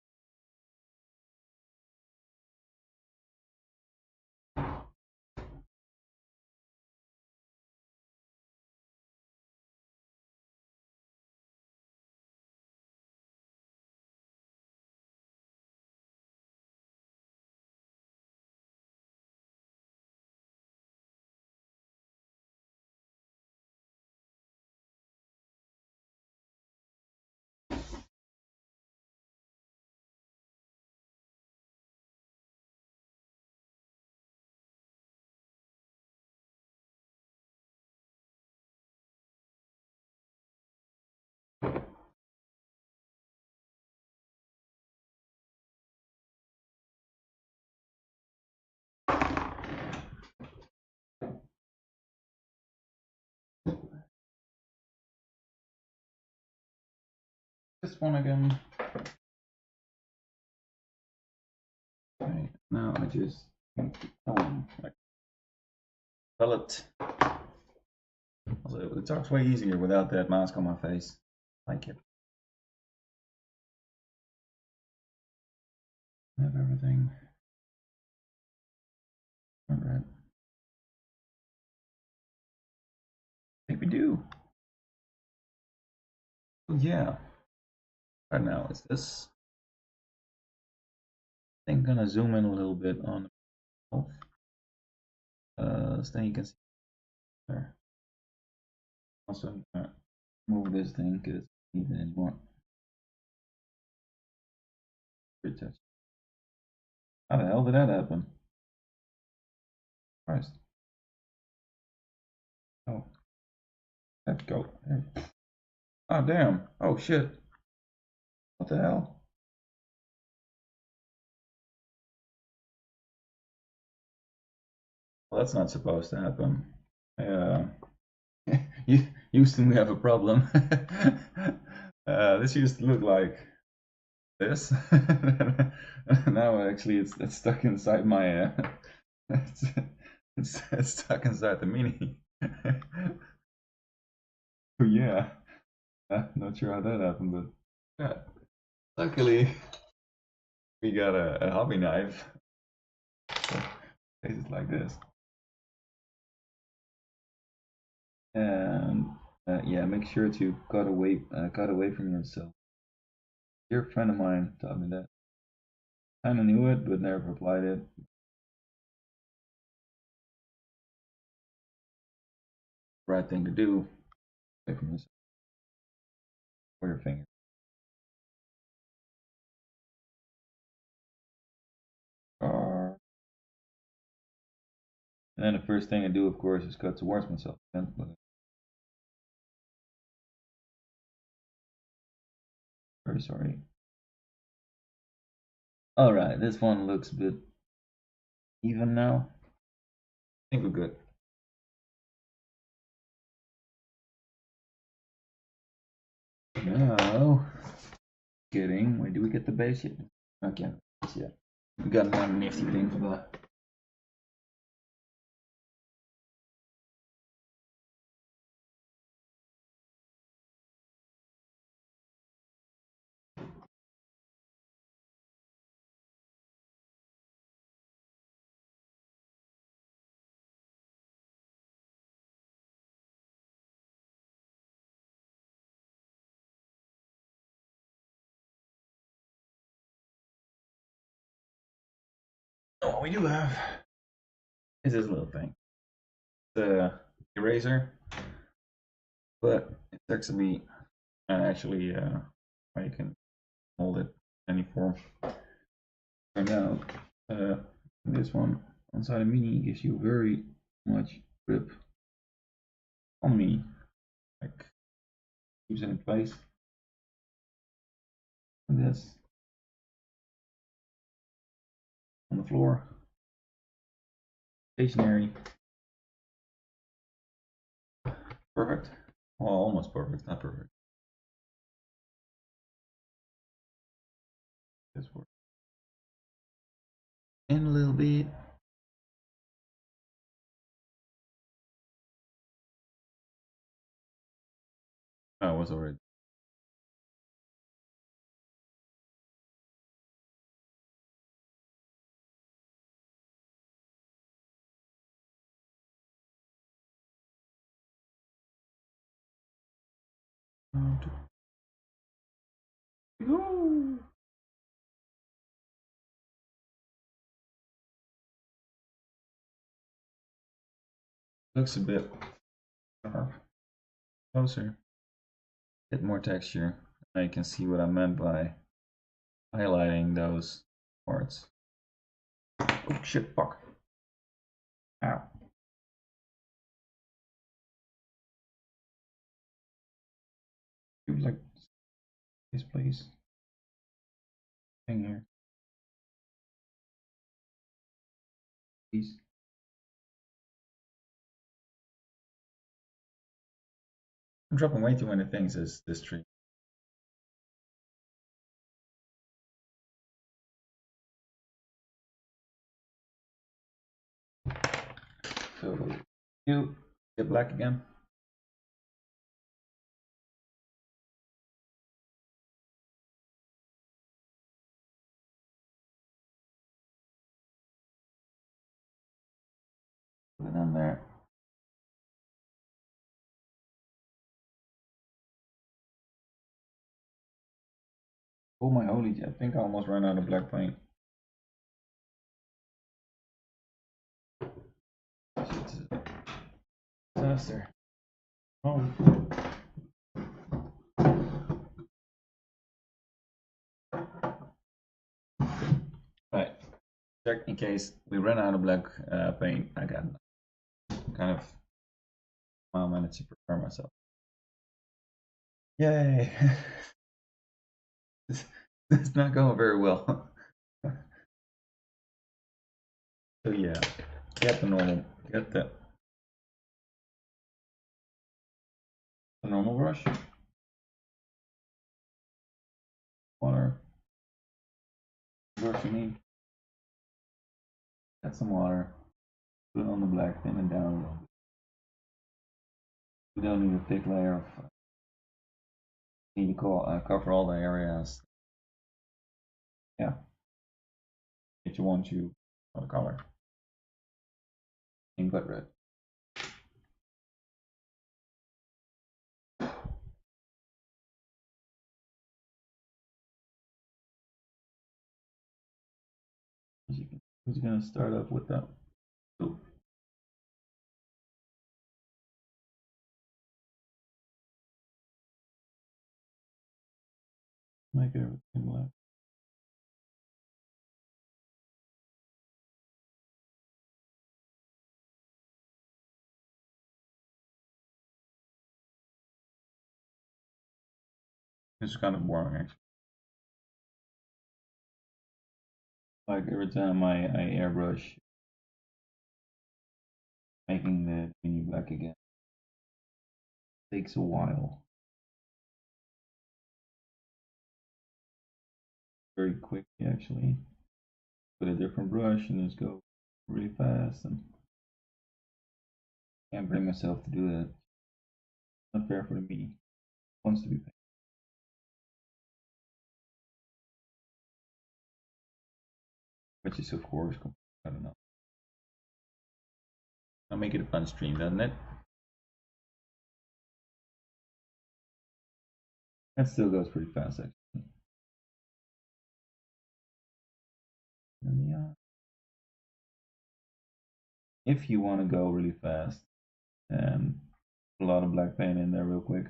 This one again. Okay, now I just like palette. Also, it talks way easier without that mask on my face. I like it. Have everything. All right. I think we do. Oh, yeah. Right now it's this. I think I'm gonna zoom in a little bit on the mouth. So then you can see there. Also, I'm gonna move this thing because I don't need it anymore. Retouch. How the hell did that happen? Christ. Oh, let's go. Oh, damn. Oh, shit. What the hell? Well, that's not supposed to happen. Houston, we have a problem. This used to look like this. Now actually it's stuck inside my it's, it's stuck inside the mini. Yeah, not sure how that happened, but yeah, luckily we got a hobby knife. So it like this, and yeah, make sure to cut away from yourself. Dear friend of mine taught me that. Kind of knew it, but never applied it. Right thing to do. Away from yourself. Or your finger. And then the first thing I do, of course, is cut towards myself. Very sorry. All right, this one looks a bit even now. I think we're good. Now, kidding. Wait, do we get the base yet? Okay, yeah. We got another nifty thing for that. what we do have is this little thing. The eraser, but it's actually I can mold it any form. And now this one inside a mini gives you very much grip on me, like keeps it in place. And this on the floor, stationary, perfect. Well, almost perfect, not perfect. This works in a little bit. Oh, it was already. Looks a bit sharp. Closer. Get more texture. Now you can see what I meant by highlighting those parts. Oh shit, fuck. Ow. Feels like this place thing here. Please. I'm dropping way too many things this tree. So you get black again. Put it in there. Oh my holy, I think I almost ran out of black paint. It's a disaster. Oh. Right. Check in case we ran out of black paint. I got kind of managed to prepare myself. Yay! It's not going very well. So yeah, get the normal brush, water, brush you need, add some water, put it on the black, thin it down a little bit. We don't need a thick layer of. Need to cover all the areas. Yeah, if you want to color in but red. Who's gonna start up with that? Ooh. Make everything black. It's kind of boring actually. Like every time I airbrush, making the mini black again takes a while. Very quickly actually. Put a different brush and just go really fast and can't bring myself to do that. Not fair for the mini. Wants to be paid. Which is of course, I don't know. I'll make it a fun stream, doesn't it? That still goes pretty fast actually. And yeah. if you want to go really fast and put a lot of black paint in there real quick,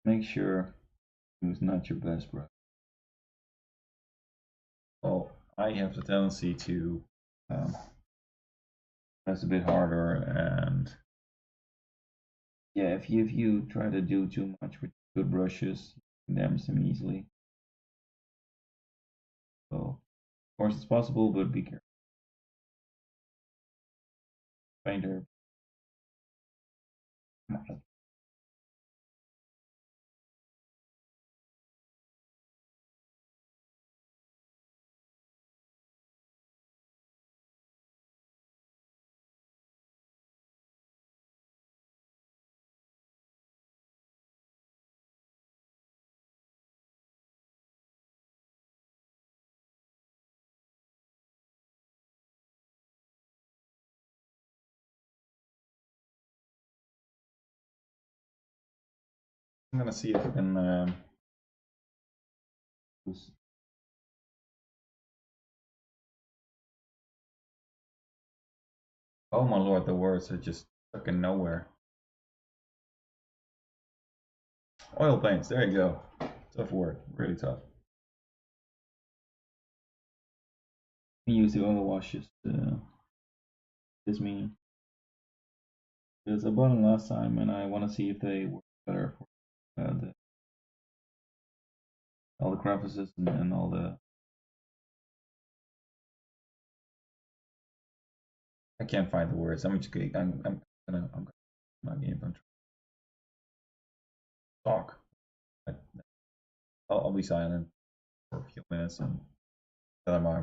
make sure it's not your best brush. Well, I have the tendency to press a bit harder, and yeah, if you try to do too much with good brushes, you can damage them easily. So, of course, it's possible, but be careful. Painter. I'm gonna see if I can oh my lord, the words are just fucking nowhere. Oil paints, there you go. Tough word, really tough. You use the oil washes this mean. Because I bought them last time and I want to see if they work better for all the crevices and all the. I can't find the words. I'm just kidding. I'm not getting them. Talk. I'll be silent for a few minutes and tell them my.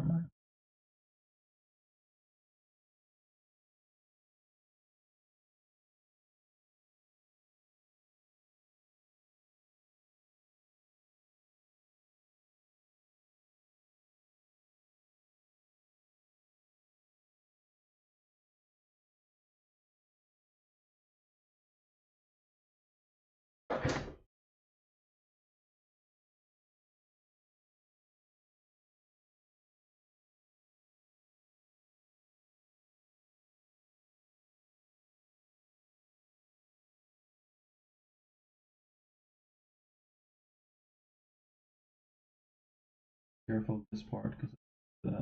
Careful with this part because with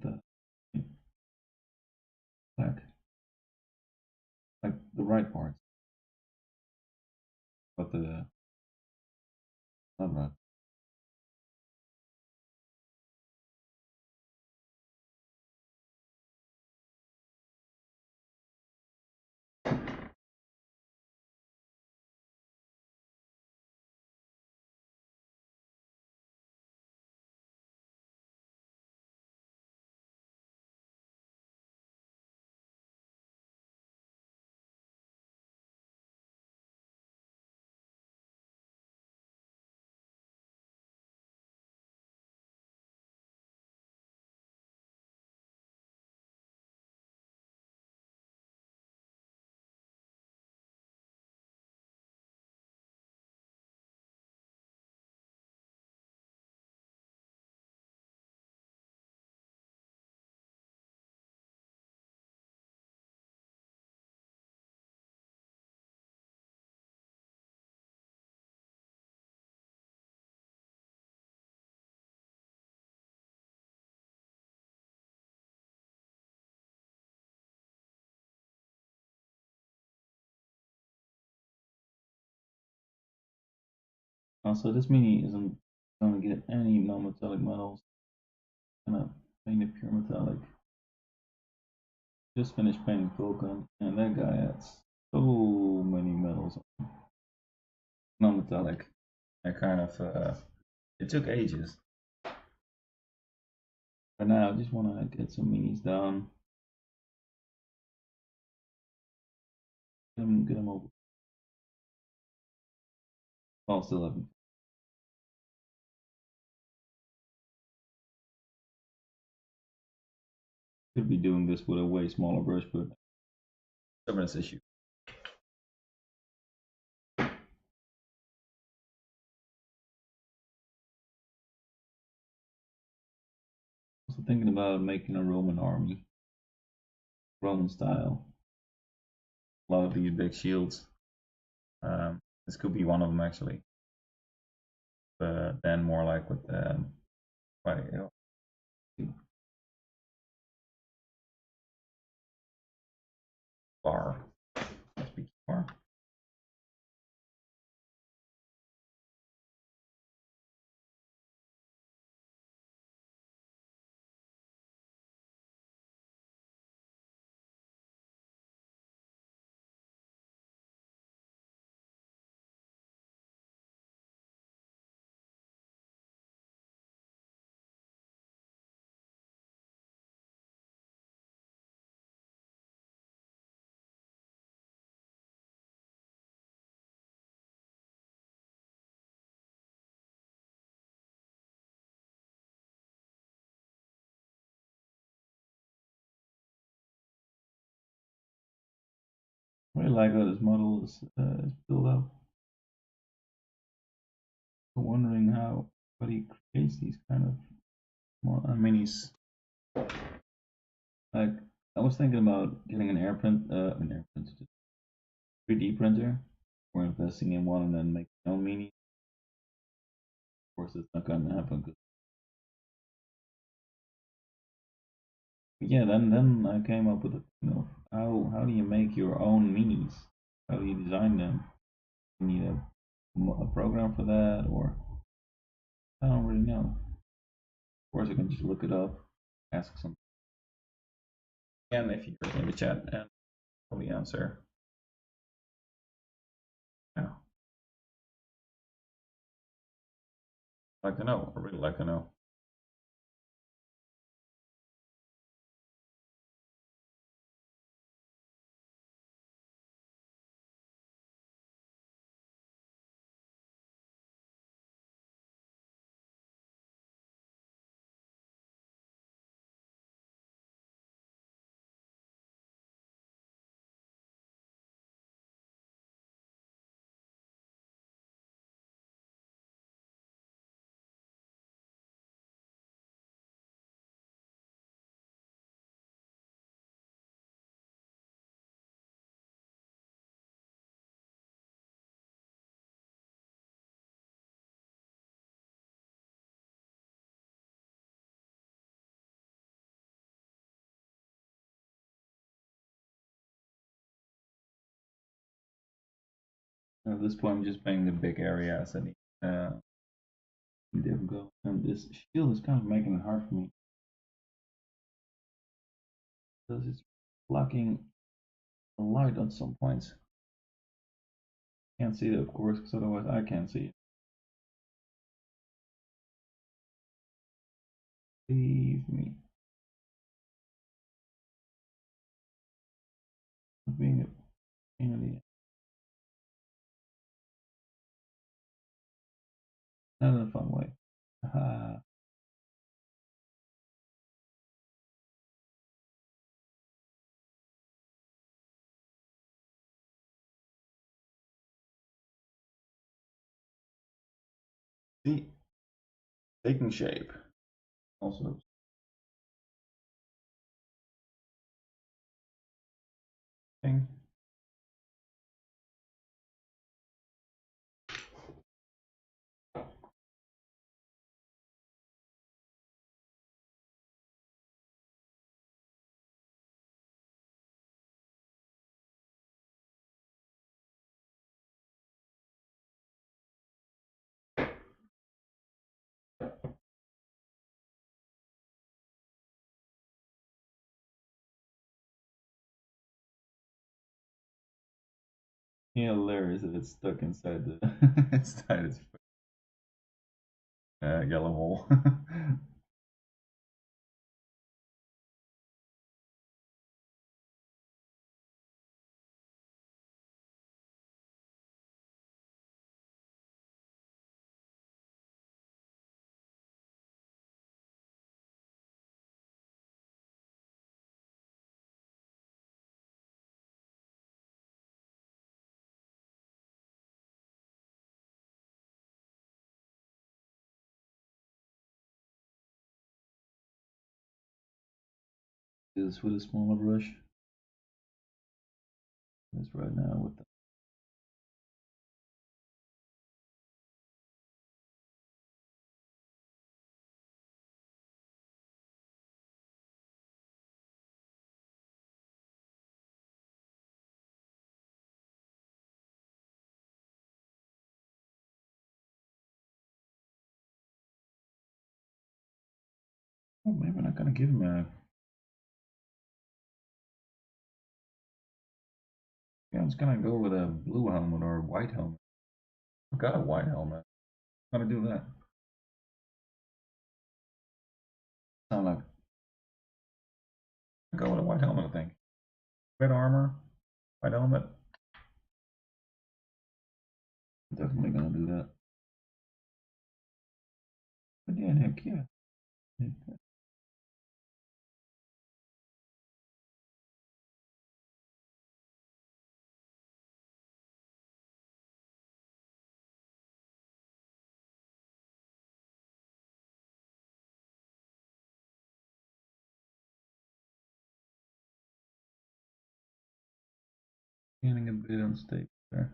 the black, like the right parts, but the not right. Also, this mini isn't gonna get any non-metallic metals. Gonna paint it pure metallic. Just finished painting Falcon, and that guy has so many metals. Non-metallic. I kind of it took ages. For now, I just want to get some minis down. Get them over. I'll still have them. Could be doing this with a way smaller brush, but stubbornness issue. thinking about making a Roman army, Roman style. A lot of these big shields. This could be one of them actually, but then more like with right, bar. Speak bar. I really like how this model is built up. I'm wondering how he creates these kind of minis. Like I was thinking about getting an air print, 3D printer, or investing in one and then making my own mini. Of course, it's not going to happen. Yeah, then I came up with how do you make your own minis? How do you design them? You need a program for that, or I don't really know. Of course, I can just look it up, ask some. And if you're in the chat, and probably answer. Yeah, I'd like to know. I really like to know. At this point, I'm just playing the big areas and different go. And this shield is kind of making it hard for me because it's blocking the light at some points. Can't see it, of course, because otherwise I can't see it. Leave me. Being a pain in the not in a fun way. See, taking shape. Also, thing. Yeah, hilarious if it's stuck inside the inside its yellow hole. Do this with a smaller brush. This right now with the oh, maybe I'm not gonna give him a. Yeah, I'm just gonna go with a blue helmet or a white helmet. I've got a white helmet. I'm gonna do that. Sound like go with a white helmet, I think. Red armor, white helmet. Definitely gonna do that. But yeah, heck yeah. Getting a bit unstable there.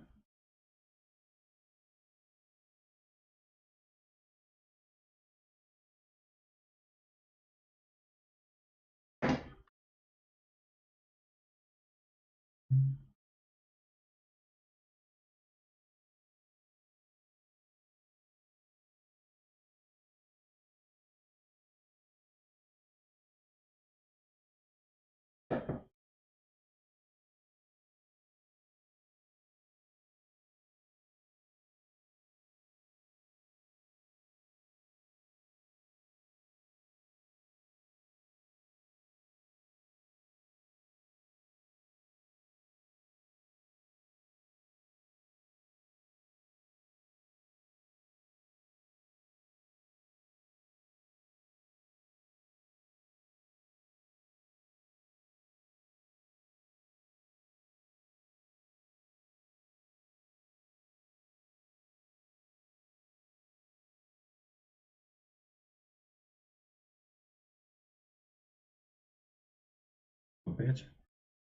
Bitch.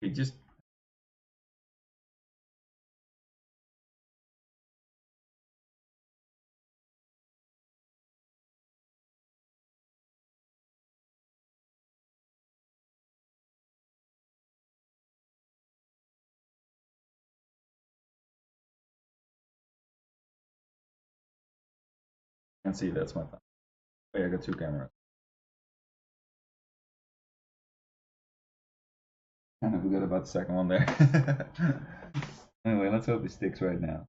He just can't see that's my thumb. Wait, I got two cameras. Kind of forgot about the second one there. Anyway, let's hope it sticks right now.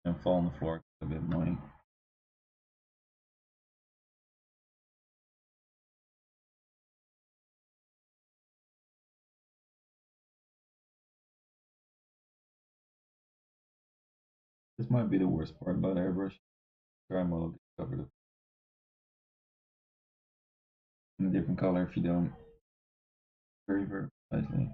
And fall on the floor. It's a bit annoying. This might be the worst part about airbrush. Dry mode covered it in a different color if you don't very precisely.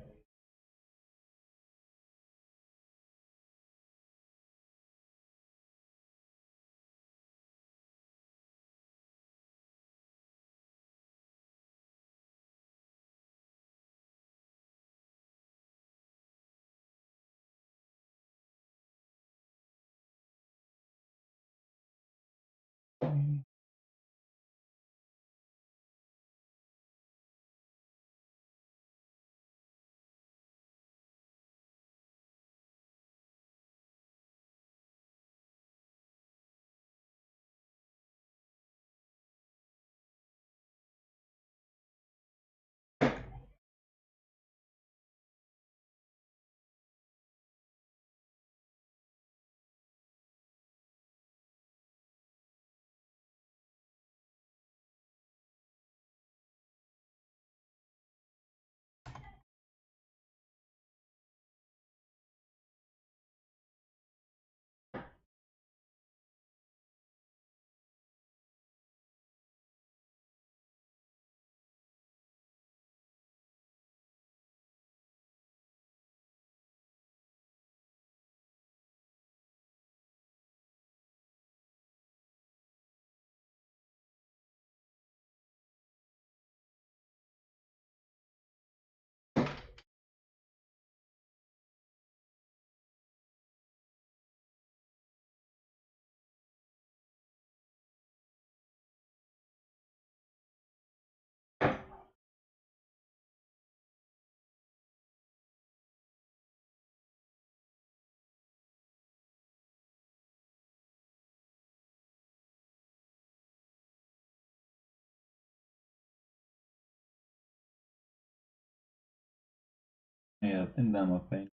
Yeah, thin down my paint.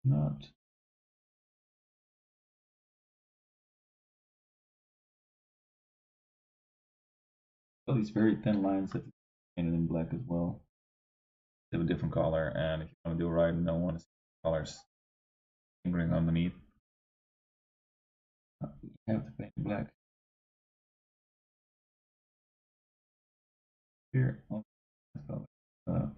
Not. All these very thin lines that painted in black as well. They have a different color, and if you want to do it right and don't want to see colors lingering underneath, you have to paint black. Here, oh, this color. Black.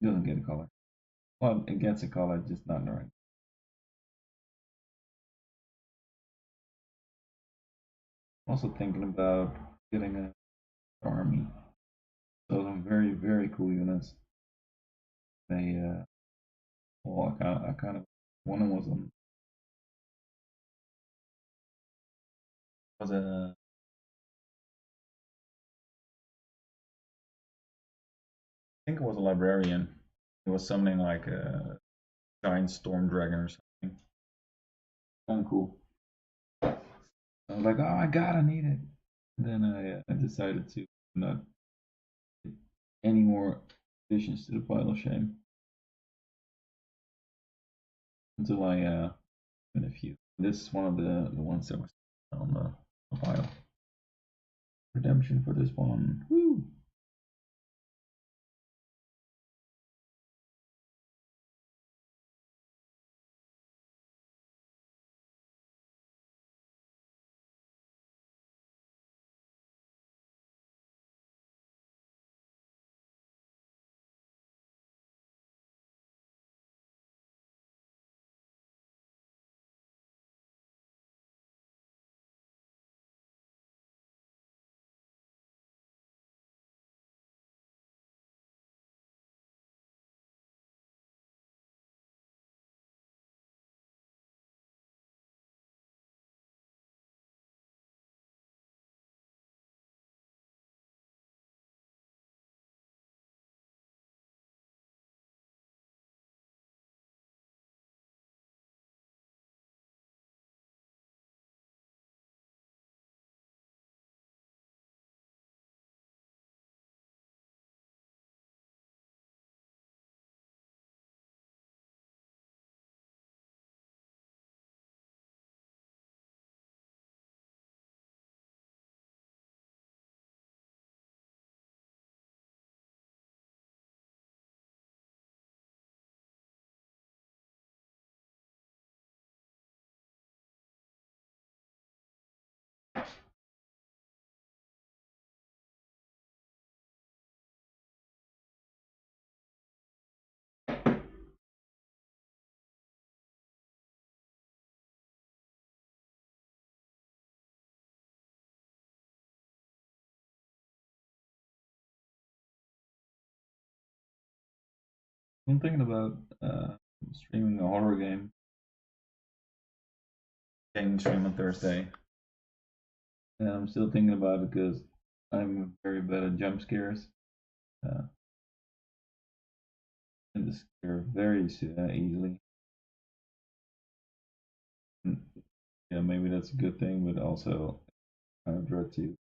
It doesn't get a color. Well, it gets a color, just not in the right. I'm also thinking about getting an army. So some very, very cool units. They, well, I kind of, one of them was a, I think it was a librarian. It was something like a giant storm dragon or something. Kind of cool. I was like, oh my god, I need it. And then I decided to not get any more additions to the pile of shame until I in a few. This is one of the ones that was on the pile. Redemption for this one. Woo! I'm thinking about streaming a horror game stream on Thursday. And I'm still thinking about it because I'm very bad at jump scares. Uh, and the scare very easily. And, yeah, maybe that's a good thing, but also kind of dread to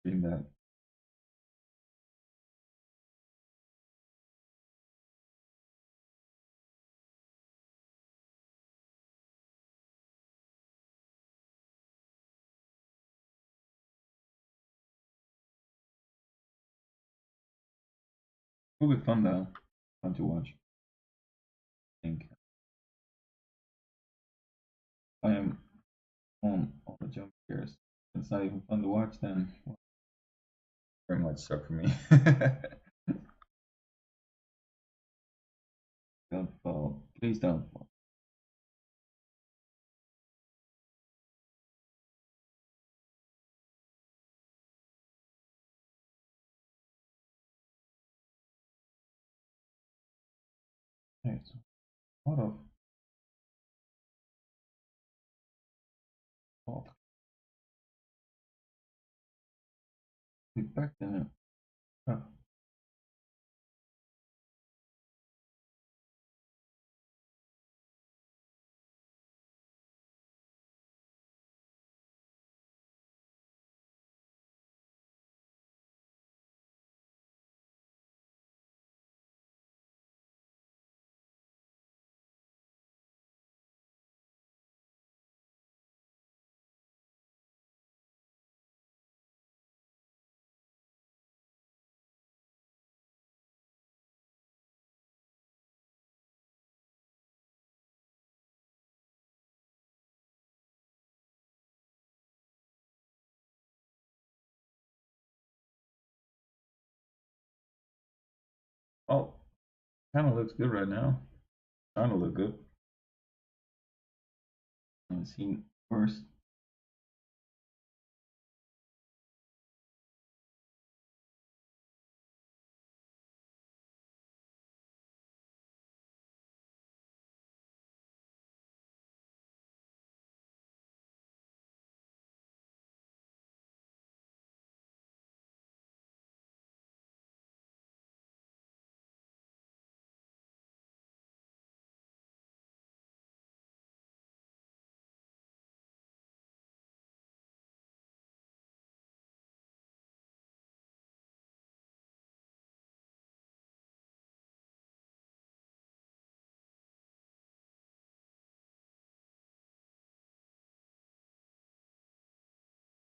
stream that. It will be fun though, fun to watch. I think I am on all the jump scares. It's not even fun to watch then. Well, very much suck for me. Don't fall. Please don't fall. Okay, so a lot of thought. We packed in it. Oh, well, kind of looks good right now. Kind of look good. Let's see first.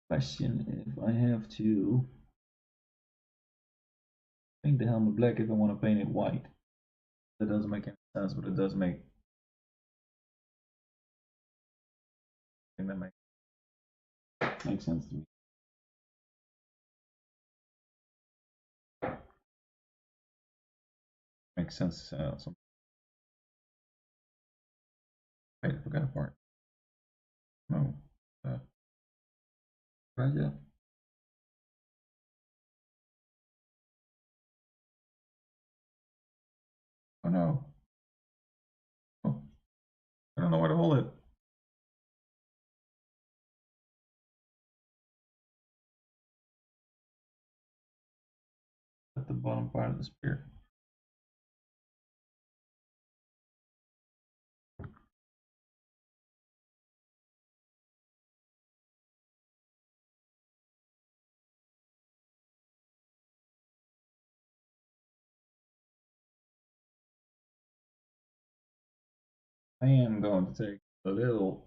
Question if I have to paint the helmet black if I want to paint it white. That doesn't make any sense, but it does make. I think that makes sense to me. Makes sense. Wait, I forgot a part. No. Right yet? Oh no. Oh, I don't know where to hold it. At the bottom part of the spear. I am going to take a little.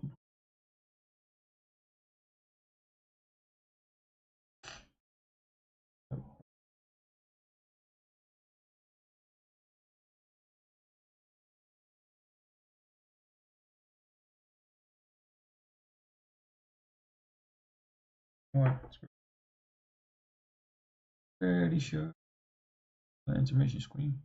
What? Pretty sure. The intermission screen.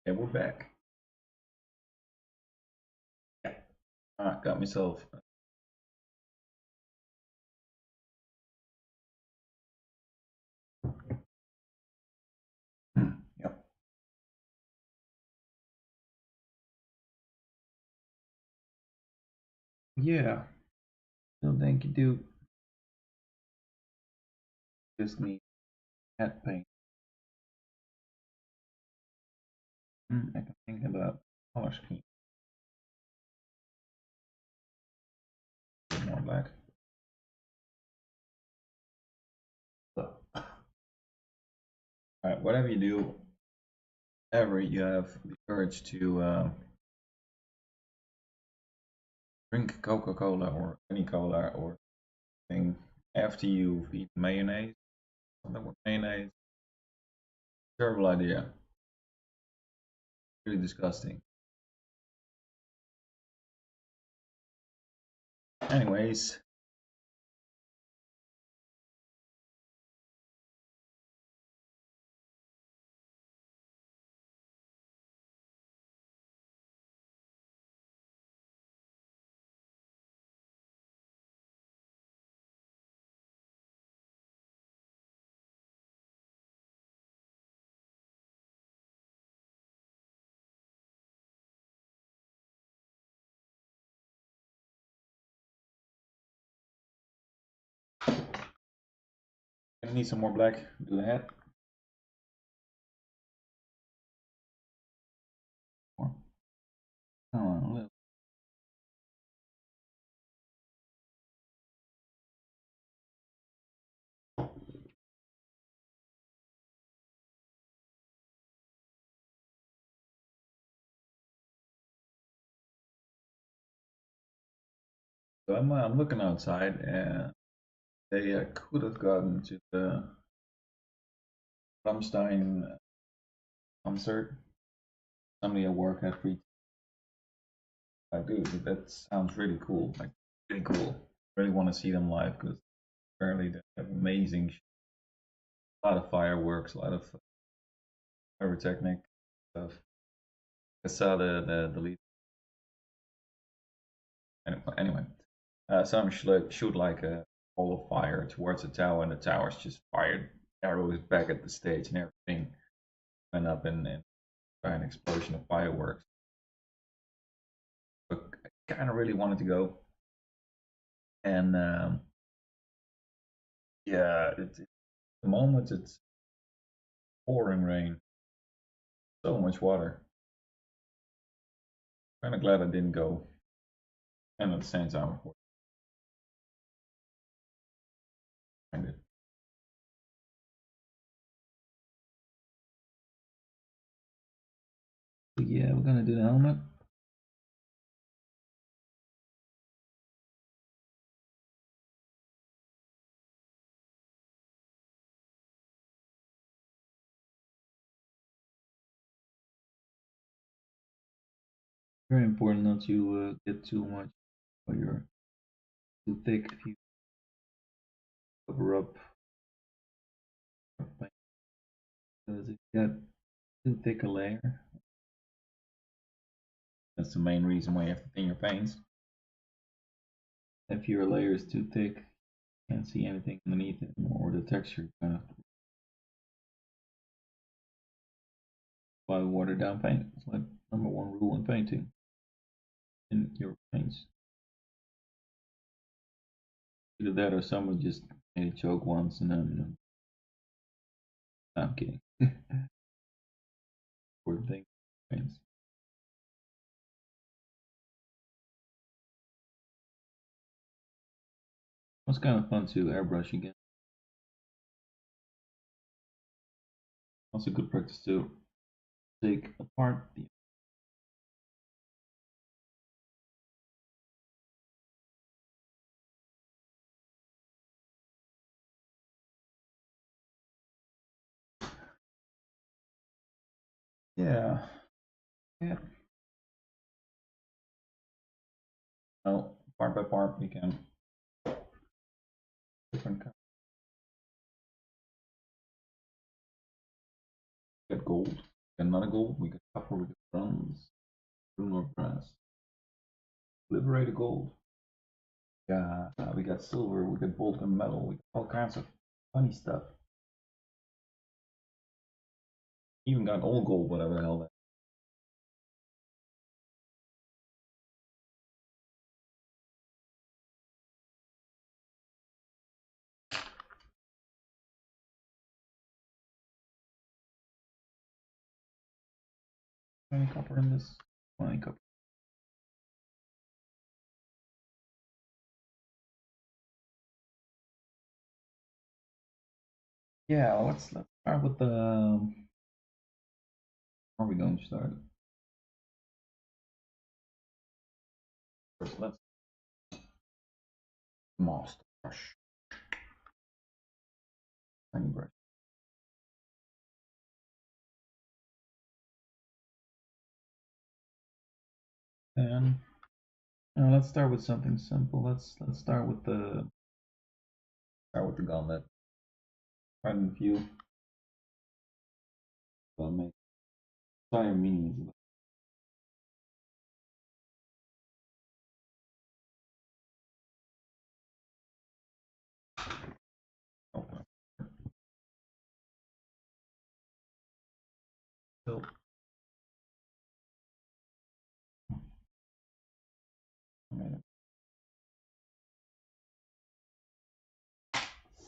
And we're back. Yeah. I got myself. Yep. Yeah. So thank you, dude. Just need hat paint. I can think about color scheme. More black. So, all right. Whatever you do, ever you have the urge to drink Coca-Cola or any cola or thing after you've eaten mayonnaise, something with mayonnaise. Terrible idea. Really disgusting. Anyways, I need some more black. Do the hat. More. Oh, a little. So I'm looking outside, and they could have gotten to the Rammstein concert. Somebody at work had free. Like, dude, that sounds really cool. Like, really cool. Really want to see them live because apparently they have amazing, a lot of fireworks, a lot of pyrotechnic stuff. I saw the lead. Anyway, some shoot like a ball of fire towards the tower, and the tower's just fired arrows back at the stage, and everything went up in an explosion of fireworks. But I kind of really wanted to go, and yeah, at the moment it's pouring rain, so much water. Kind of glad I didn't go, and at the same time, of course, I did. But yeah, we're gonna do the helmet. Very important not to get too much or you're too thick if you cover up because if you got too thick a layer, that's the main reason why you have to thin your paints. If your layer is too thick, you can't see anything underneath it or the texture kind of by watered down paint. It's like number one rule in painting in your paints. Either that or someone just made a joke once and then I'm kidding. Important thing paints. It was kind of fun to airbrush again. Also good practice to take apart the yeah. Yeah. No, part by part we can different get gold. Another gold, we got copper, we got bronze, lunar brass, liberated gold. Yeah, we got silver, we got molten metal, we got all kinds of funny stuff. Even got old gold, whatever the hell that. Any copper in this? Any copper? Yeah, let's start with the. Where are we going to start? First, let's master brush. Tiny brush. And let's start with something simple. Let's start with the gauntlet. Quite a few. I'll make entire minis. Oh, so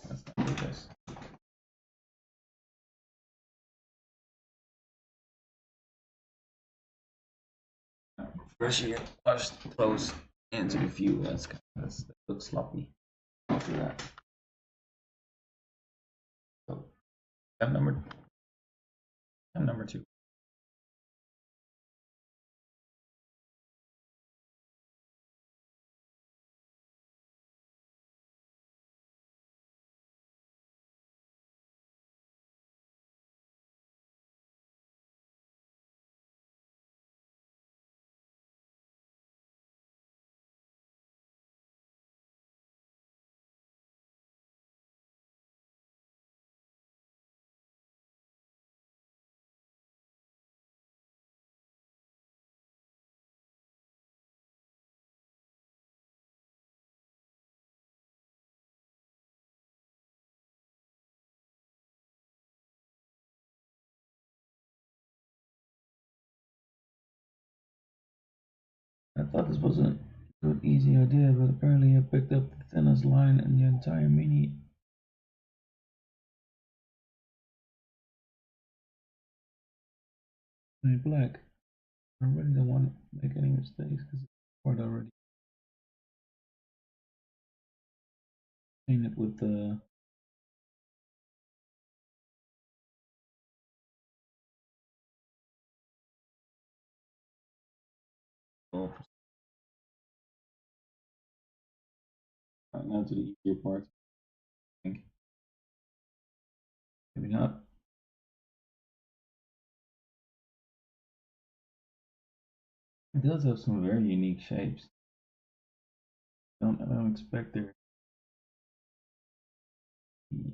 let's not do this. Brushing it, push close into the view. That looks sloppy. After that. So step number two. I thought this was a good, easy idea, but apparently I picked up the thinnest line in the entire mini. Black. I really don't want to make any mistakes because it's quite already. Paint it with the. Oh, right now to the easier part. I think. Maybe not. It does have some very unique shapes. I don't expect there to be.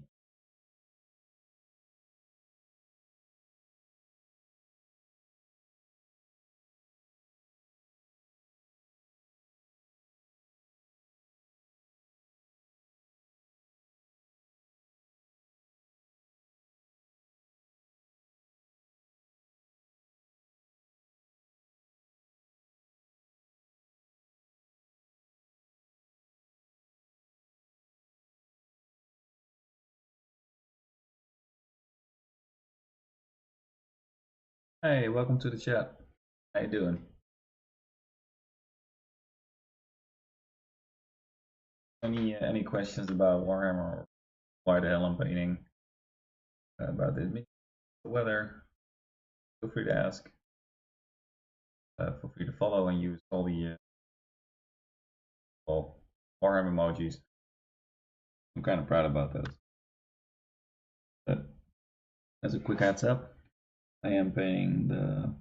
Hey, welcome to the chat. How you doing? Any questions about Warhammer or why the hell I'm painting about the weather? Feel free to ask. Feel free to follow and use all the well, Warhammer emojis. I'm kind of proud about those. But as a quick heads up, I am painting the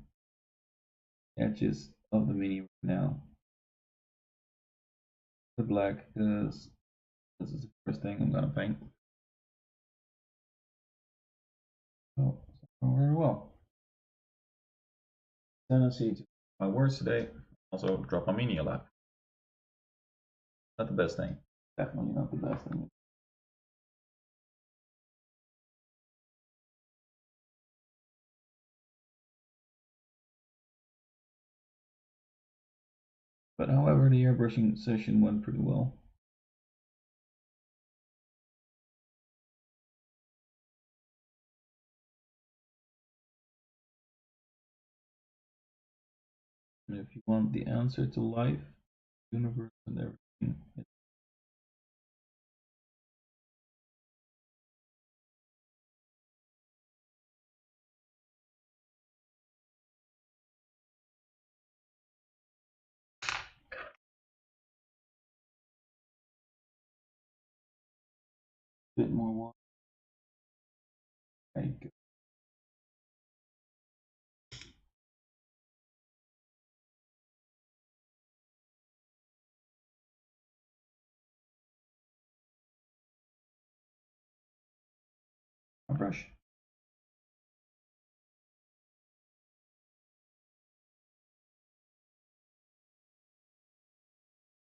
edges of the mini right now. The black because this is the first thing I'm gonna paint. So very well. tendency to my words today. Also, drop my meaning a lot. Not the best thing. Definitely not the best thing. But however, the airbrushing session went pretty well. And if you want the answer to life, universe, and everything, it's a bit more water. There you go. A brush.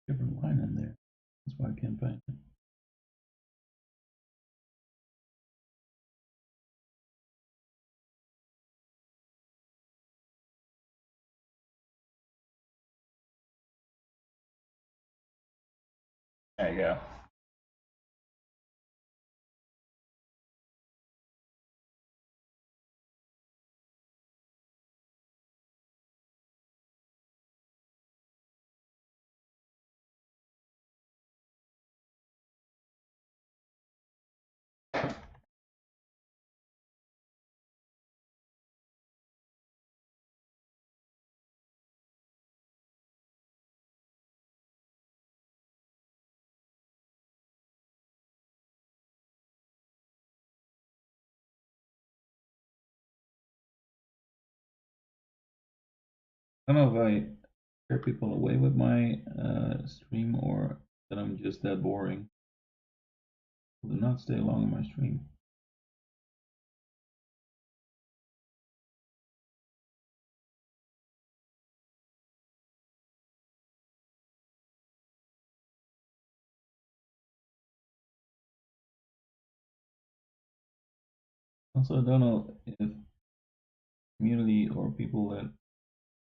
Different line in there. That's why I can't find it. There you go. I don't know if I scare people away with my stream or that I'm just that boring. Do not stay long on my stream. Also, I don't know if community or people that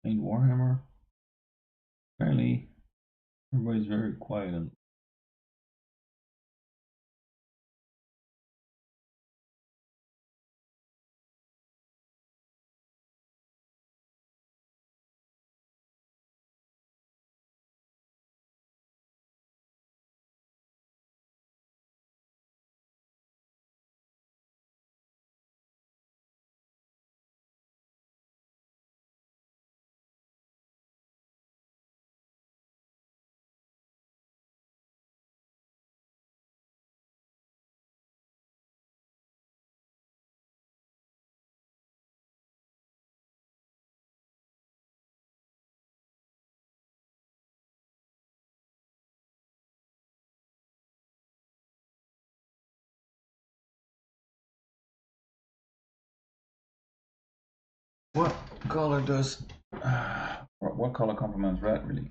paint Warhammer, apparently everybody's very quiet and what color does what color complements red really?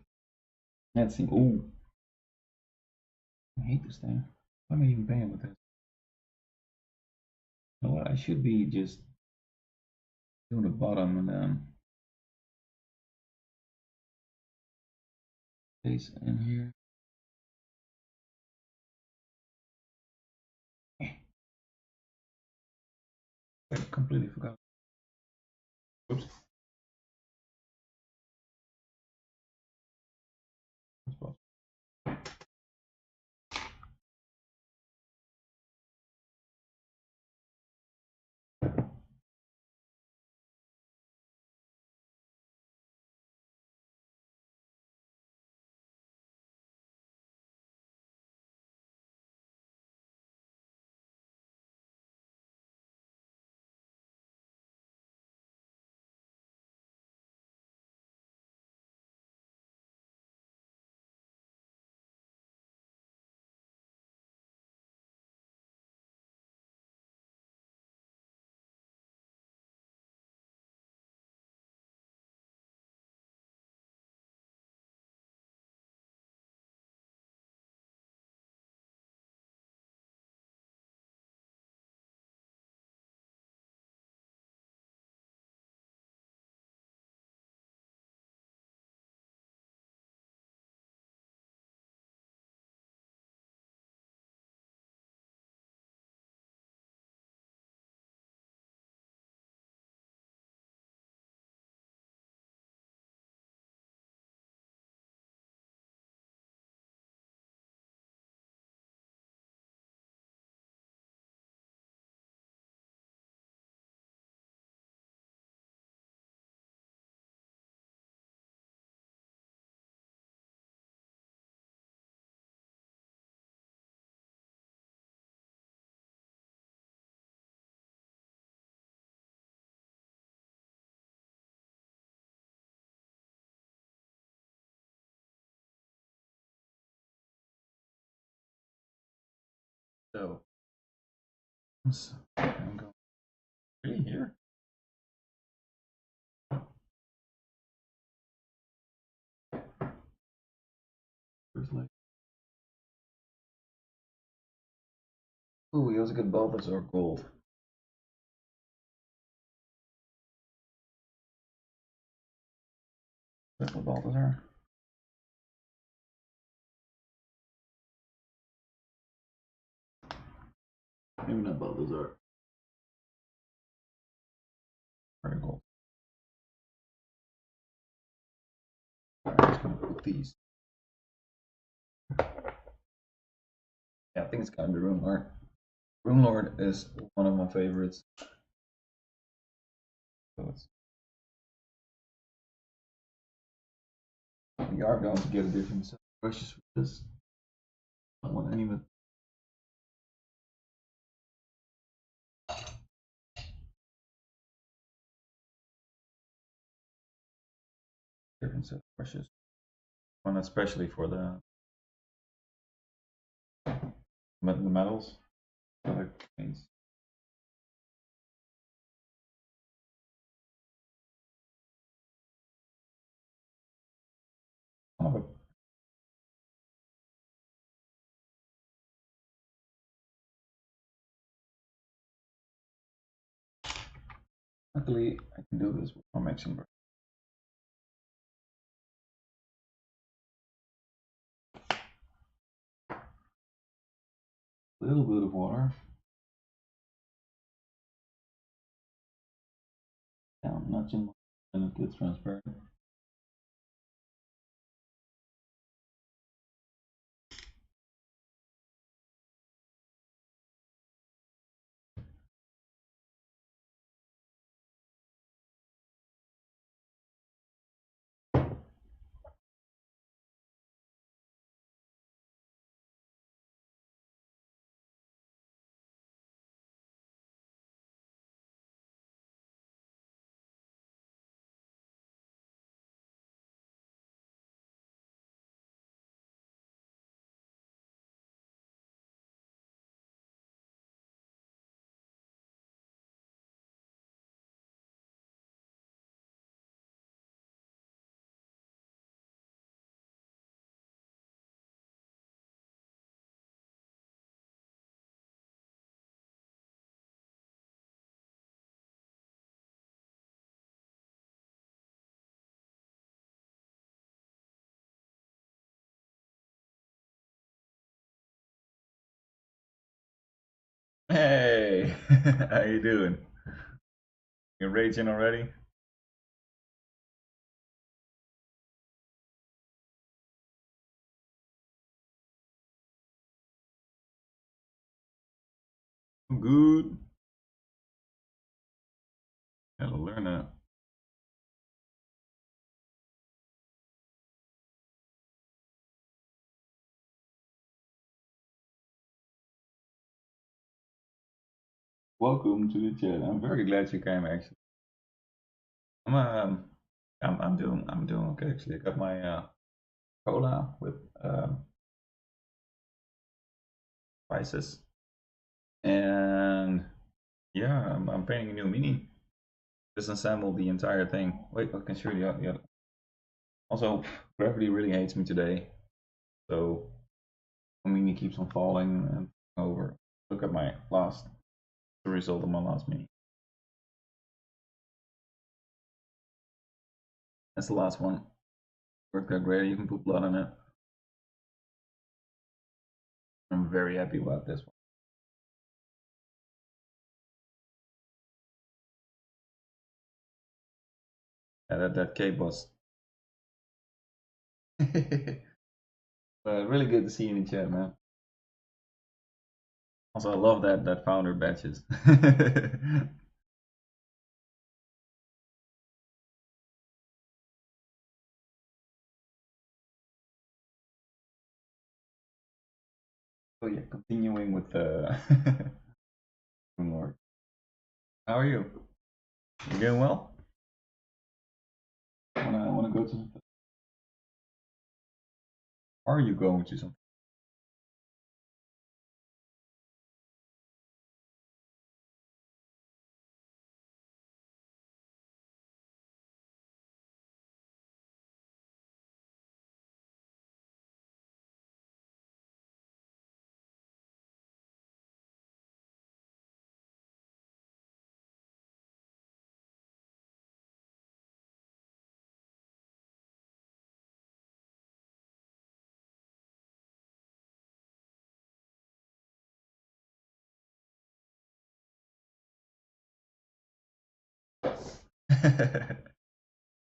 Let's see. Ooh, I hate this thing. Why am I even playing with this? You know what? I should be just doing the bottom and then place in here. I completely forgot. Oops. So, I'm going really here. There's like, oh, we also get Balthazar gold. That's what Balthazar. Maybe not Balthazar. Very gold. I'm just gonna put these. Yeah, I think it's gonna be Rune Lord. Rune Lord is one of my favorites. So we are going to get a different set of brushes with this. I don't want any of it. Different set of brushes. One especially for the metals. Other things. Luckily, I can do this with my mixing brush. A little bit of water. Down, not too much, and it gets transparent. Hey, how you doing? You raging already? I'm good. Gotta learn that. Welcome to the chat. I'm very glad you came. Actually, I'm I'm doing okay. Actually, I got my cola with spices, and yeah, I'm painting a new mini. Disassemble the entire thing. Wait, I can show you the other. Also, gravity really hates me today, so my mini keeps on falling and over. Look at my last, the result of my last mini. That's the last one. Worked out great. You can put blood on it. I'm very happy about this one. Yeah, that cape was really good to see you in the chat, man. Also, I love that founder badges. Oh yeah, continuing with the Lord. How are you? You doing well? Wanna go to something? Are you going to something?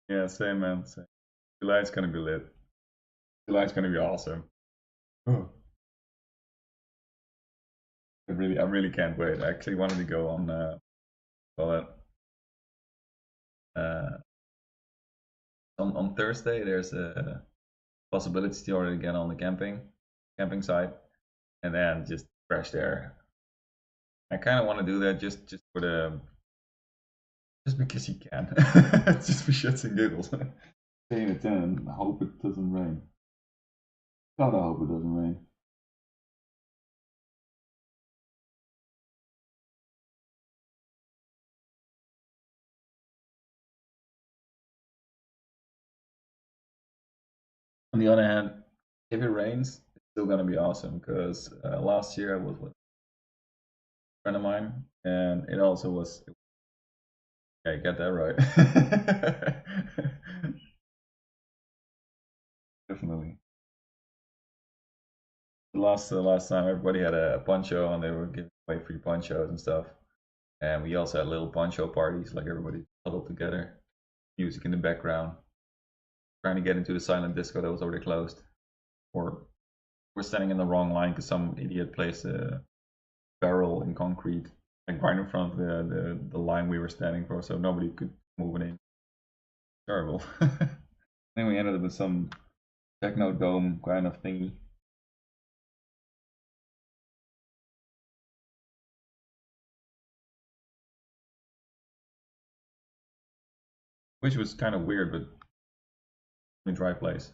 Yeah, same man. Same. July's gonna be lit. July's gonna be awesome. Oh, I really can't wait. I actually wanted to go on, call it, uh, on Thursday. There's a possibility to already get on the camping site, and then just crash there. I kind of want to do that just for the just because you can, just for shits and giggles. Stay in a tent and hope it doesn't rain. God, I hope it doesn't rain. On the other hand, if it rains, it's still gonna be awesome because last year I was with a friend of mine, and it also was. Yeah, you got that right. Definitely. The last time everybody had a poncho and they were giving away free ponchos and stuff, and we also had little poncho parties, like everybody huddled together, music in the background, trying to get into the silent disco that was already closed, or we're standing in the wrong line because some idiot placed a barrel in concrete like right in front of the line we were standing for, so nobody could move it in. Terrible. Then we ended up with some techno dome kind of thingy, which was kind of weird, but in a dry place.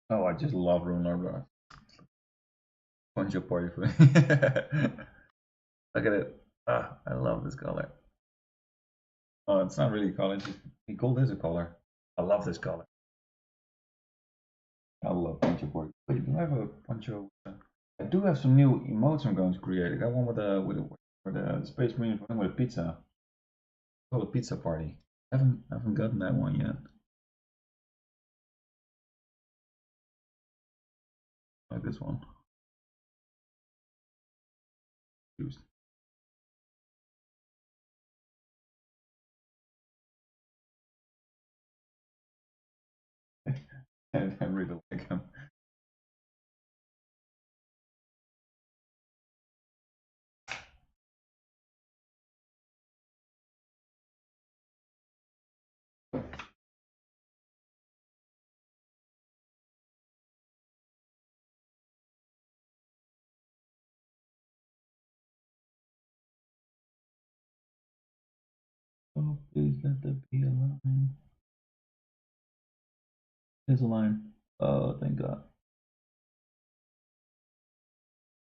Oh, I just love Rune Lord. Poncho party for me. Look at it. Ah, I love this color. Oh, it's not really a color. Gold is a color. I love this color. I love Poncho party. Wait, do I have a Poncho? I do have some new emotes I'm going to create. I got one with the Space Marine with a pizza. Called a pizza party. I haven't gotten that one yet. Like this one. Used. I really like them. Oh, please let there be a line. There's a line. Oh, thank God.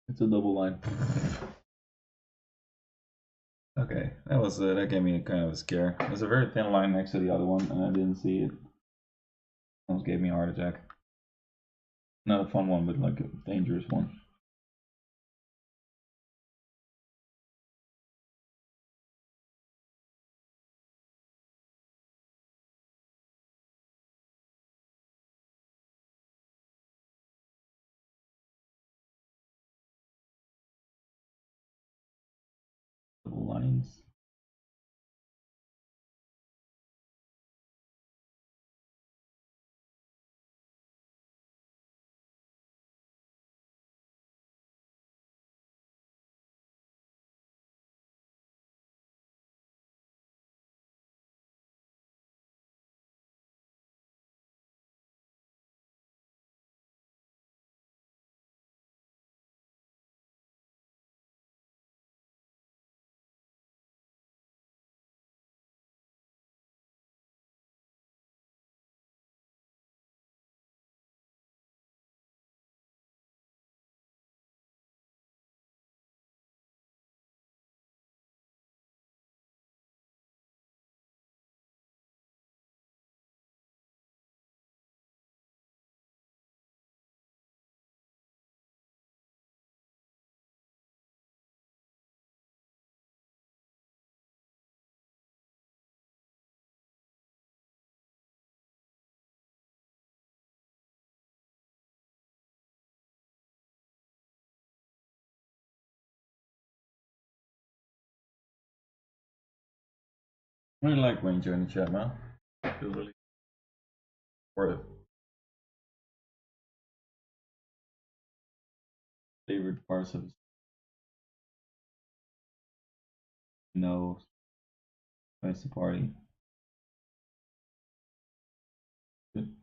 It's a double line. Okay, that gave me a kind of a scare. There's a very thin line next to the other one, and I didn't see it. Almost gave me a heart attack. Not a fun one, but like a dangerous one. Double lines. I really like when you join the chat, man. Feels really worth it. Favorite parts of no place to party. Good.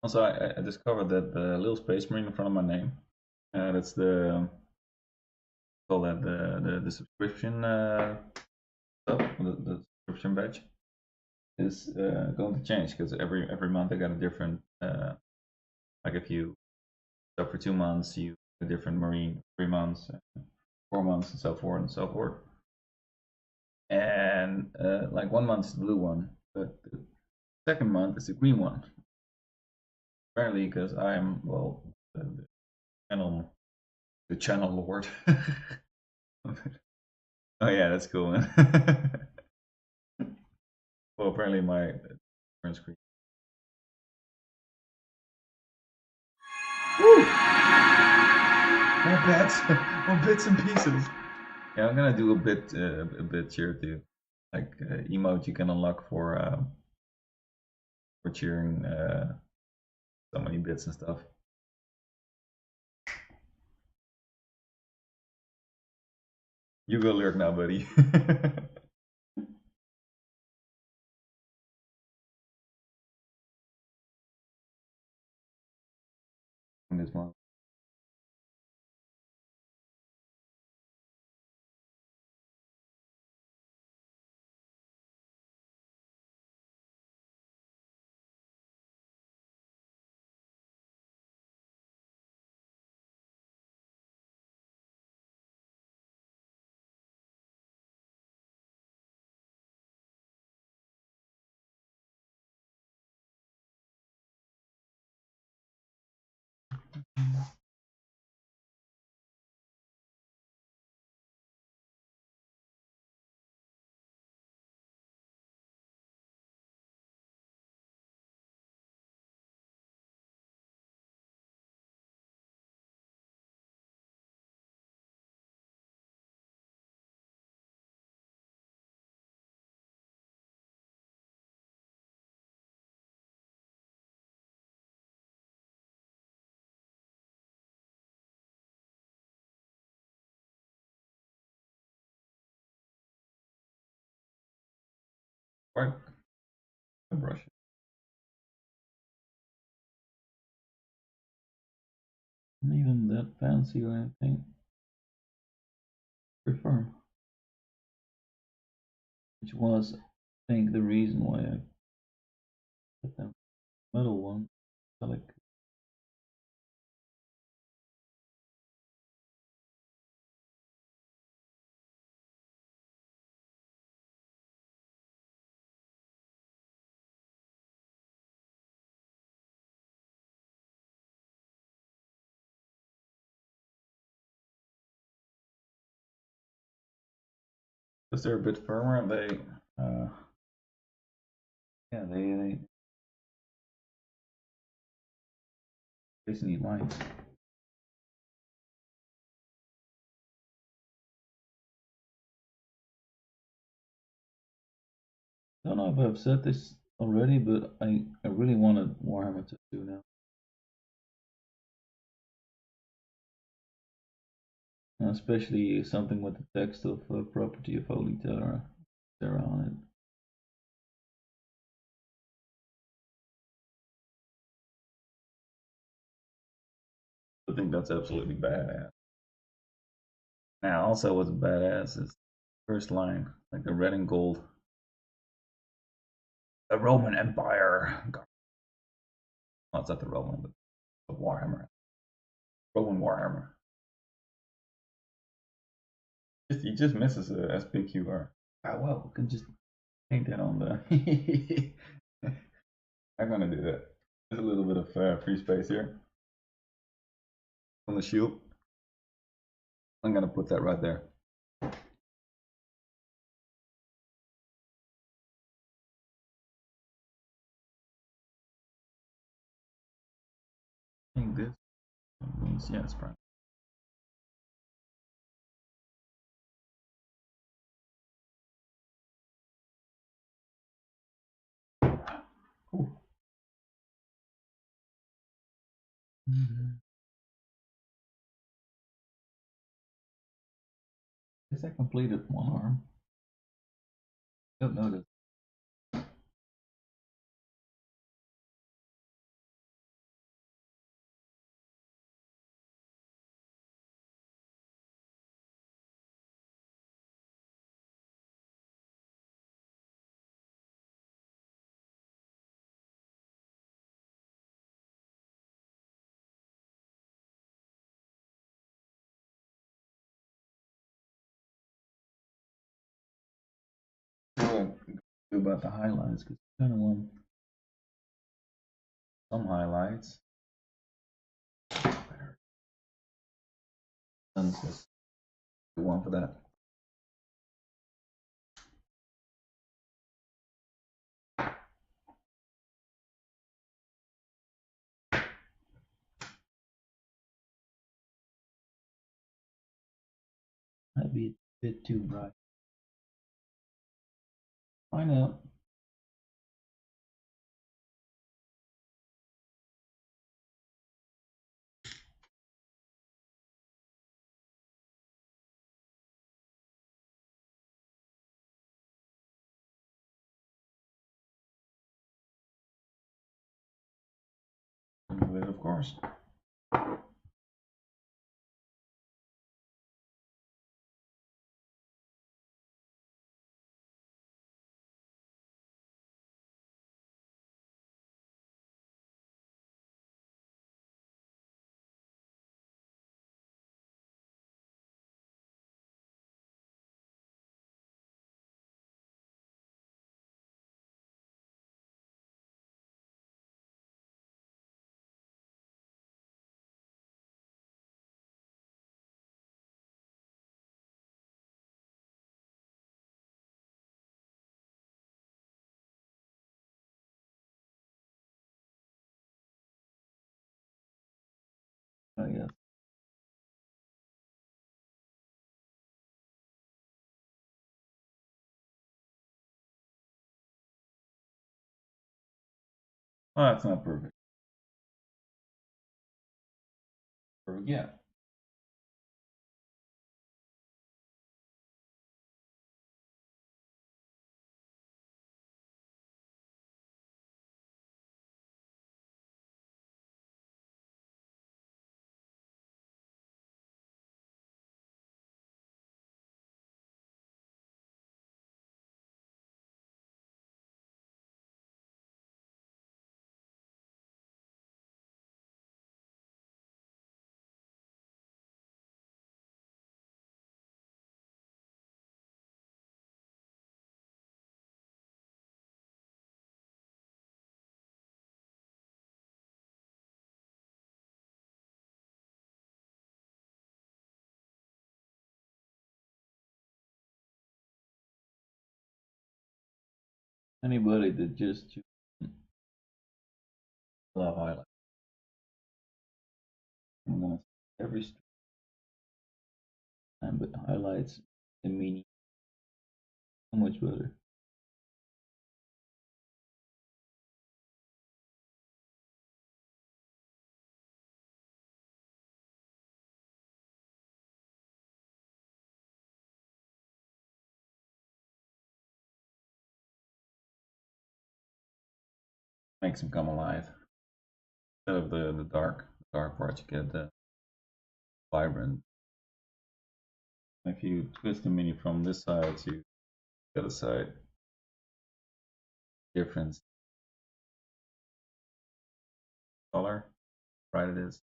Also, I discovered that the little space marine in front of my name. That's the call that the subscription stuff, the subscription badge is going to change because every month I got a different. Like if you sub for 2 months, you get a different marine. 3 months, 4 months, and so forth and so forth. And like 1 month is the blue one, but the second month is the green one. Apparently, because I am the channel the channel lord. Oh yeah, that's cool, man. Well, apparently my current screen. Woo! More bits, more bits and pieces. Yeah, I'm gonna do a bit here too, like emote you can unlock for cheering so many bits and stuff. You go lurk now, buddy. In this month. Right, brush. Not even that fancy or anything. Prefer. Which was, I think, the reason why I put the metal one. I like. Because they're a bit firmer, uh, yeah, they just need lines. I don't know if I've said this already, but I really wanted Warhammer to do now. Especially something with the text of property of Holy Terra on it. I think that's absolutely badass. Now, also what's badass is first line, like the red and gold. The Roman Empire. Well, it's not the Roman, but the Warhammer. Roman Warhammer. He just misses a SPQR. Ah, well, we can just Paint that on the. I'm gonna do that. There's a little bit of free space here on the shield. I'm gonna put that right there. I think this means, yeah, it's fine. Ooh. Guess I completed one arm. Don't notice. What I do about the highlights, because I kind of want some highlights. And just the one for that. Might be a bit too bright. Find out. With it, of course. I guess. Oh, that's not perfect. Perfect, yeah. Anybody that just love highlights. I'm gonna every time, but highlights the meaning so much better. Makes them come alive. Instead of the dark parts, you get the vibrant. If you twist the mini from this side to the other side, difference color, bright it is.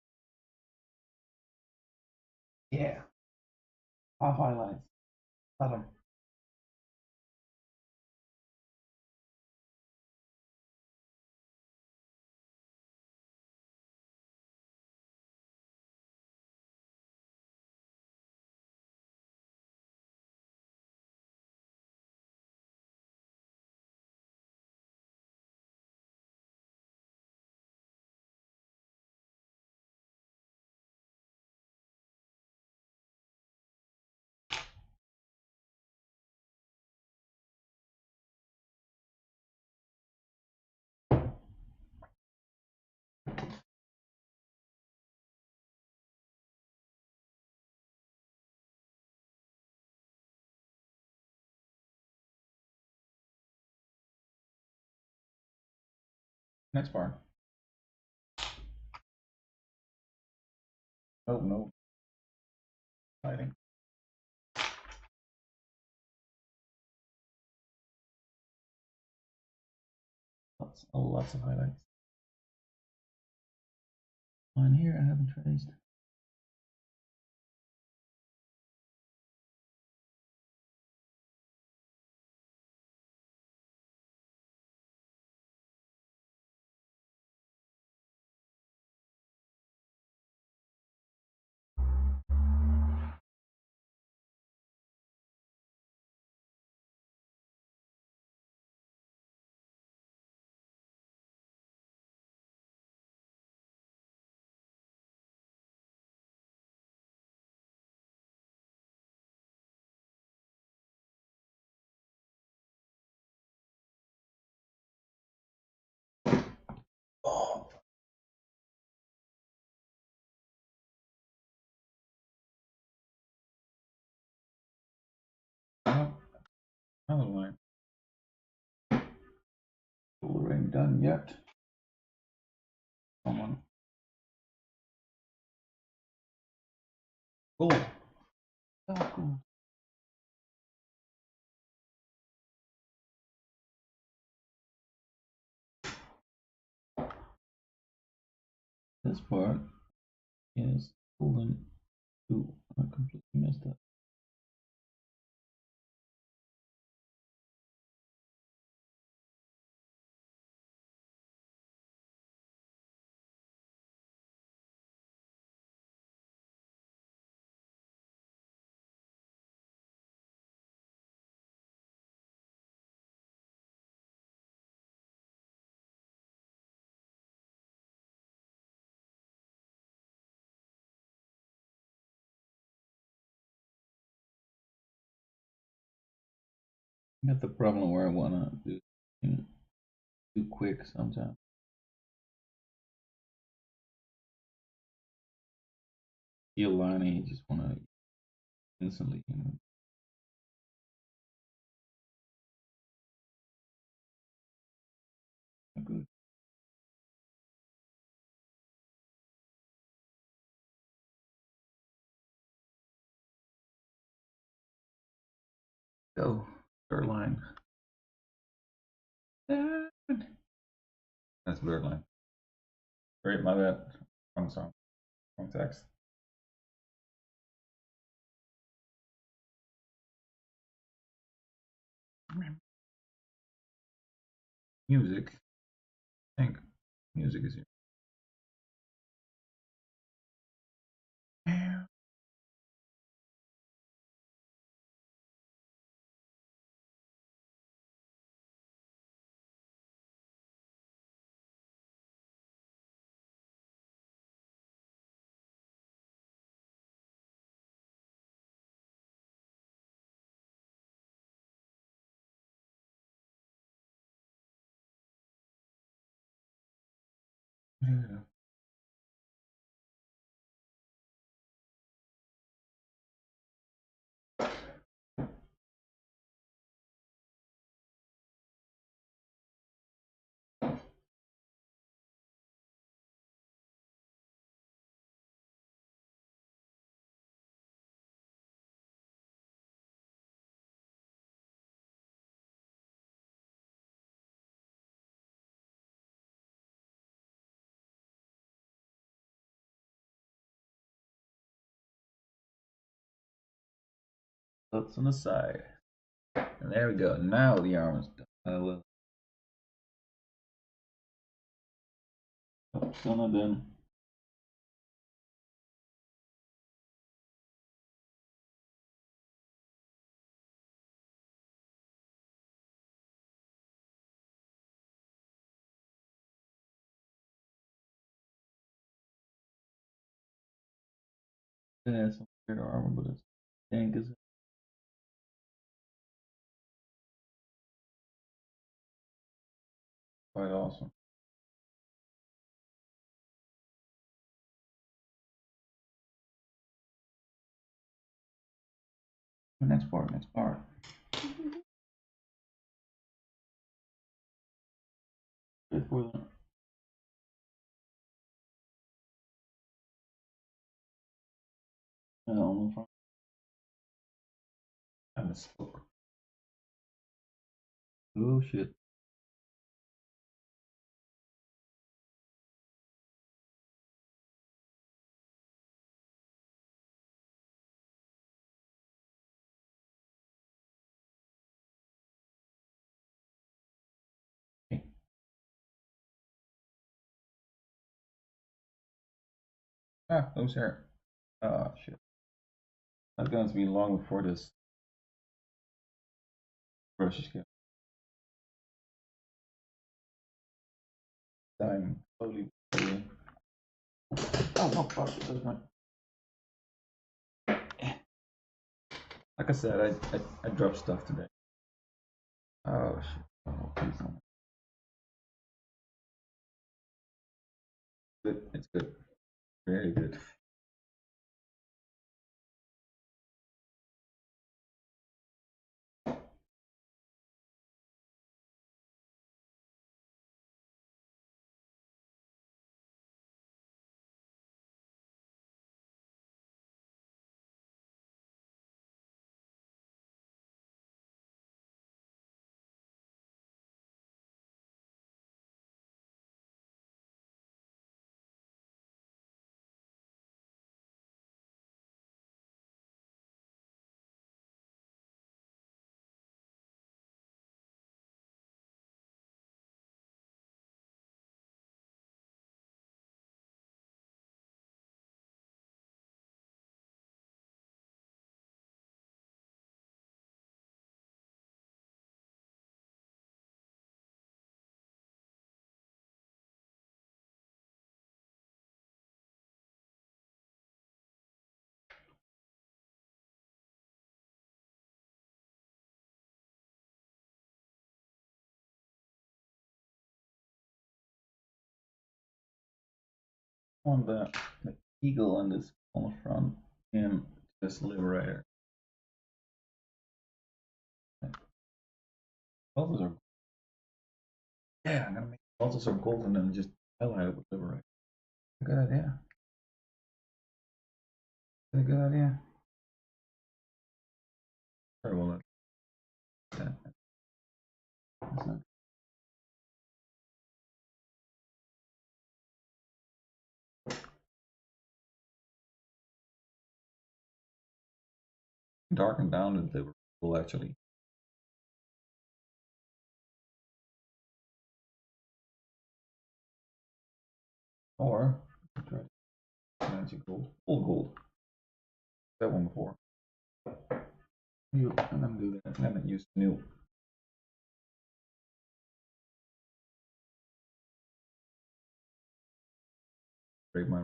Yeah, half highlights. Love them. Next part. Oh no. Lighting. Lots of highlights. On here I haven't traced. Oh, another line. Cooler ain't done yet. Come on. Cool. Oh, cool. This part is golden. Ooh, I completely messed up. I got the problem where I wanna do too quick sometimes. Feel lining, you just wanna instantly, Good. Go. Third line. That's blurred line. Great, my bad. Wrong song. Wrong text. Music. I think music is here. Yeah. That's on the side. And there we go. Now the arm is done. I love it. Oh, still not done. It has some weird armor, but it's dank as quite awesome. Next part, next part. Good for them. spoke. Oh shit. Okay. Ah, those hair. Oh shit. That's going to be long before this brush is going to die slowly. Slowly. Oh, no, fuck. It does not. Like I said, I dropped stuff today. Oh shit. Oh, please don't. Good. It's good. Very good. On the eagle on this on the front and this liberator. Both are yeah. I'm gonna make both are gold and then just highlight it with liberator. Good idea. That's a good idea. Sorry, well, that's not darken down the liberator actually. Or try magic gold, full gold. That one before. You and then do that. And then use new. Break my.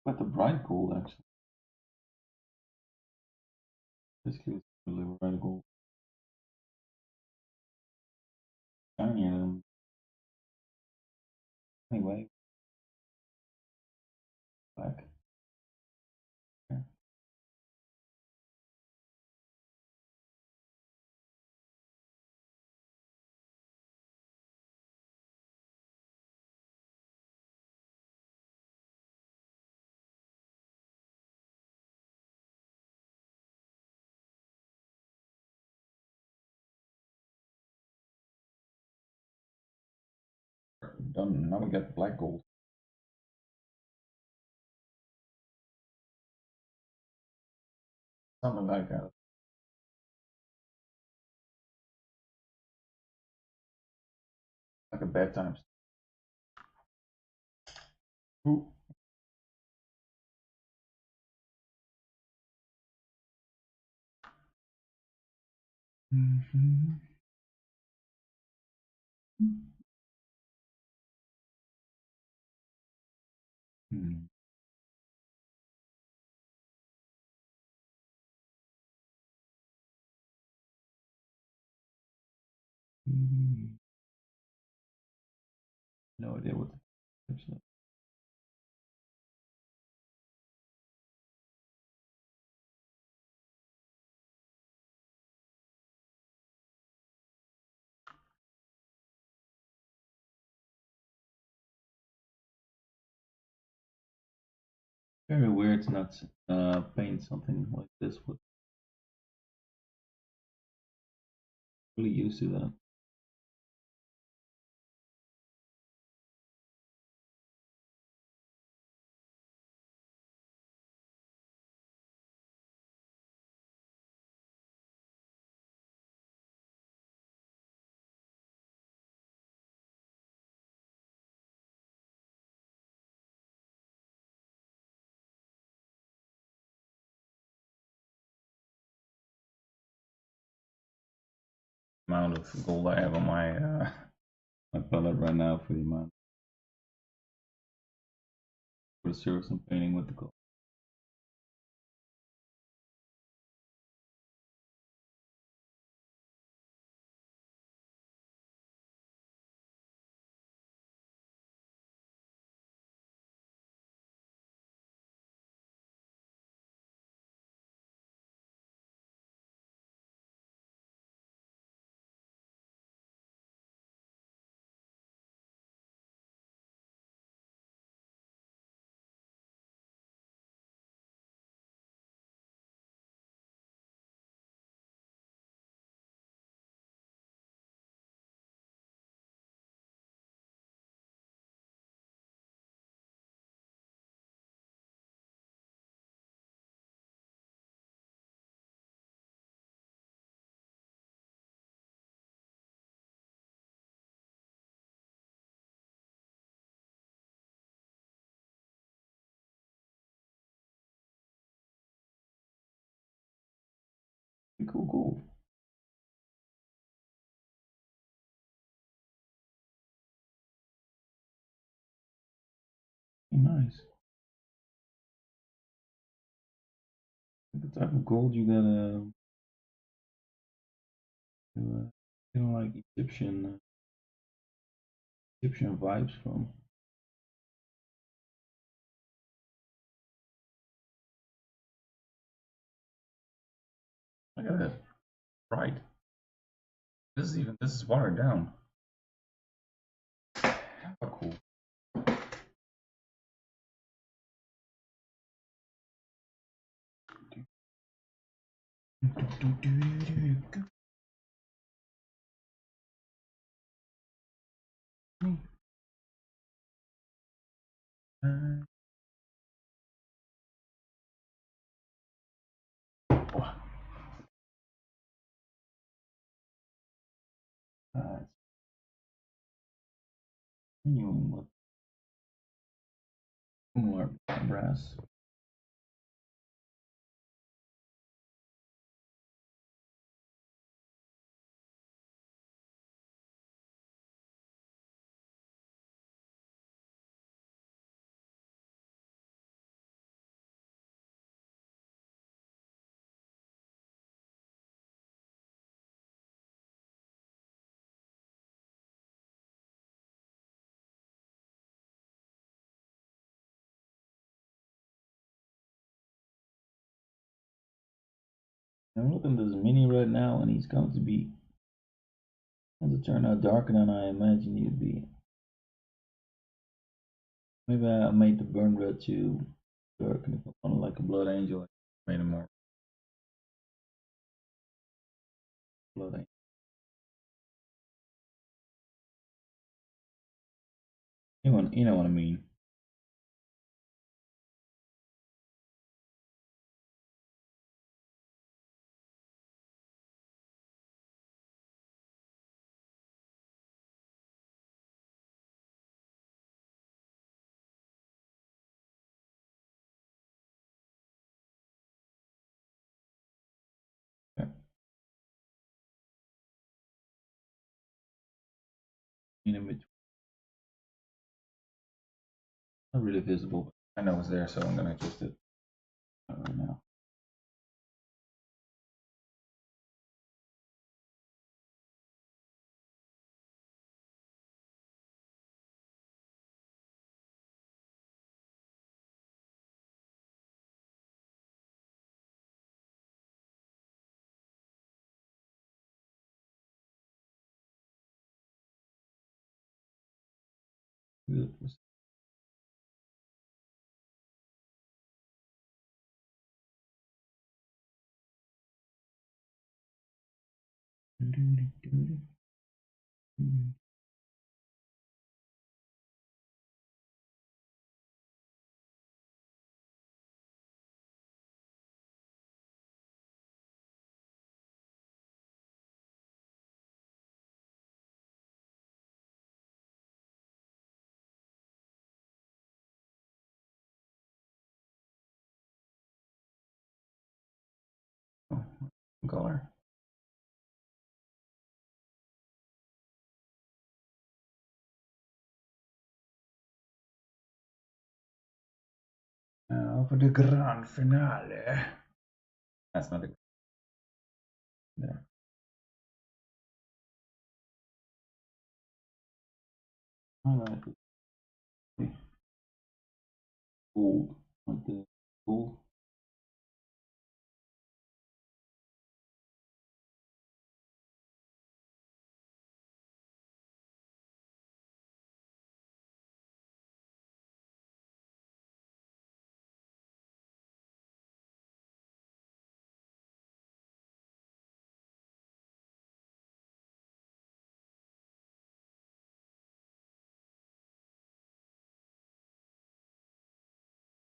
But the bright gold actually. Basically, it's the liberator gold. Shinier than anyway. Black. Yeah. Done. Now we got black gold. Something like that. Like a bad times. Ooh. Mm-hmm. Mm-hmm. No idea what the tips are. Very weird to not paint something like this. With really used to that. Amount of gold I have on my palette right now for the amount for the surface I'm painting with the gold. Cool, cool. Nice. The type of gold you gotta, like Egyptian vibes from. Look at that. Right. This is watered down. How cool. Continuing with similar brass. I'm looking at this mini right now, and he's going to turn out darker than I imagined he'd be. Maybe I made the burn red too dark, and if I want like a blood angel, I made him more blood angel. You know what I mean. Yeah. In between. Not really visible, but I know it's there, so I'm gonna adjust it right now. Good. Oh, color. Now for the grand finale. That's not a there. Highlight the gold. Like the gold.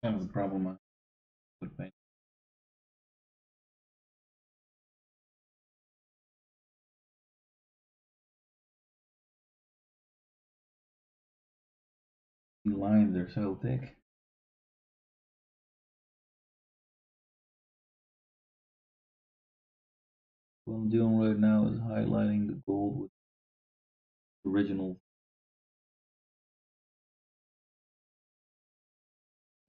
That was the problem with paint. The lines are so thick. What I'm doing right now is highlighting the gold with the original.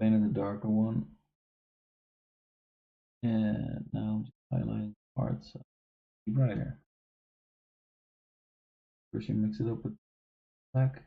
Painting the darker one. And now I'm just highlighting parts brighter. First you mix it up with black.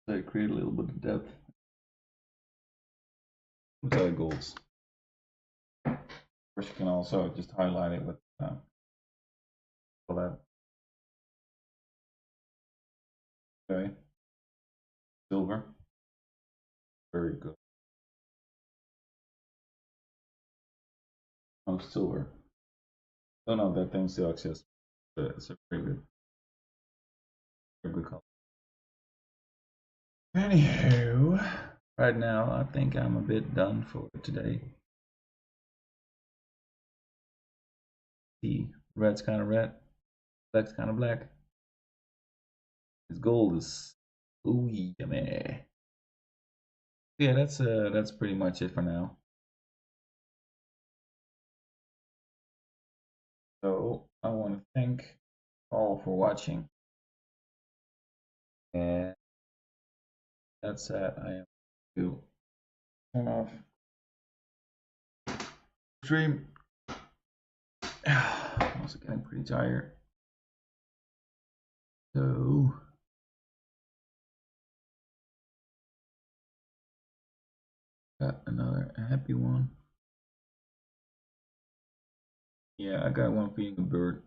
So I create a little bit of depth with other golds. Of course, you can also just highlight it with that. Okay, silver. Very good. Oh, silver. Oh no, that thing still exists. It's a very good color. Anywho, right now I think I'm a bit done for today. The red's kind of red, black's kind of black. This gold is ooh yummy. Yeah, that's pretty much it for now. So I want to thank all for watching, and that's it. I am to turn off stream. I'm also getting pretty tired. So got another happy one. Yeah, I got one feeding a bird.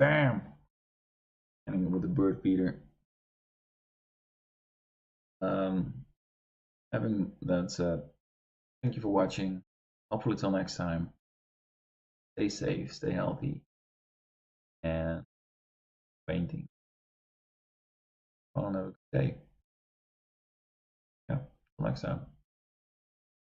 Bam! and with the bird feeder. Having that said, thank you for watching. Hopefully till next time. Stay safe, stay healthy, and painting. Well, have a good day. Yeah, till next time.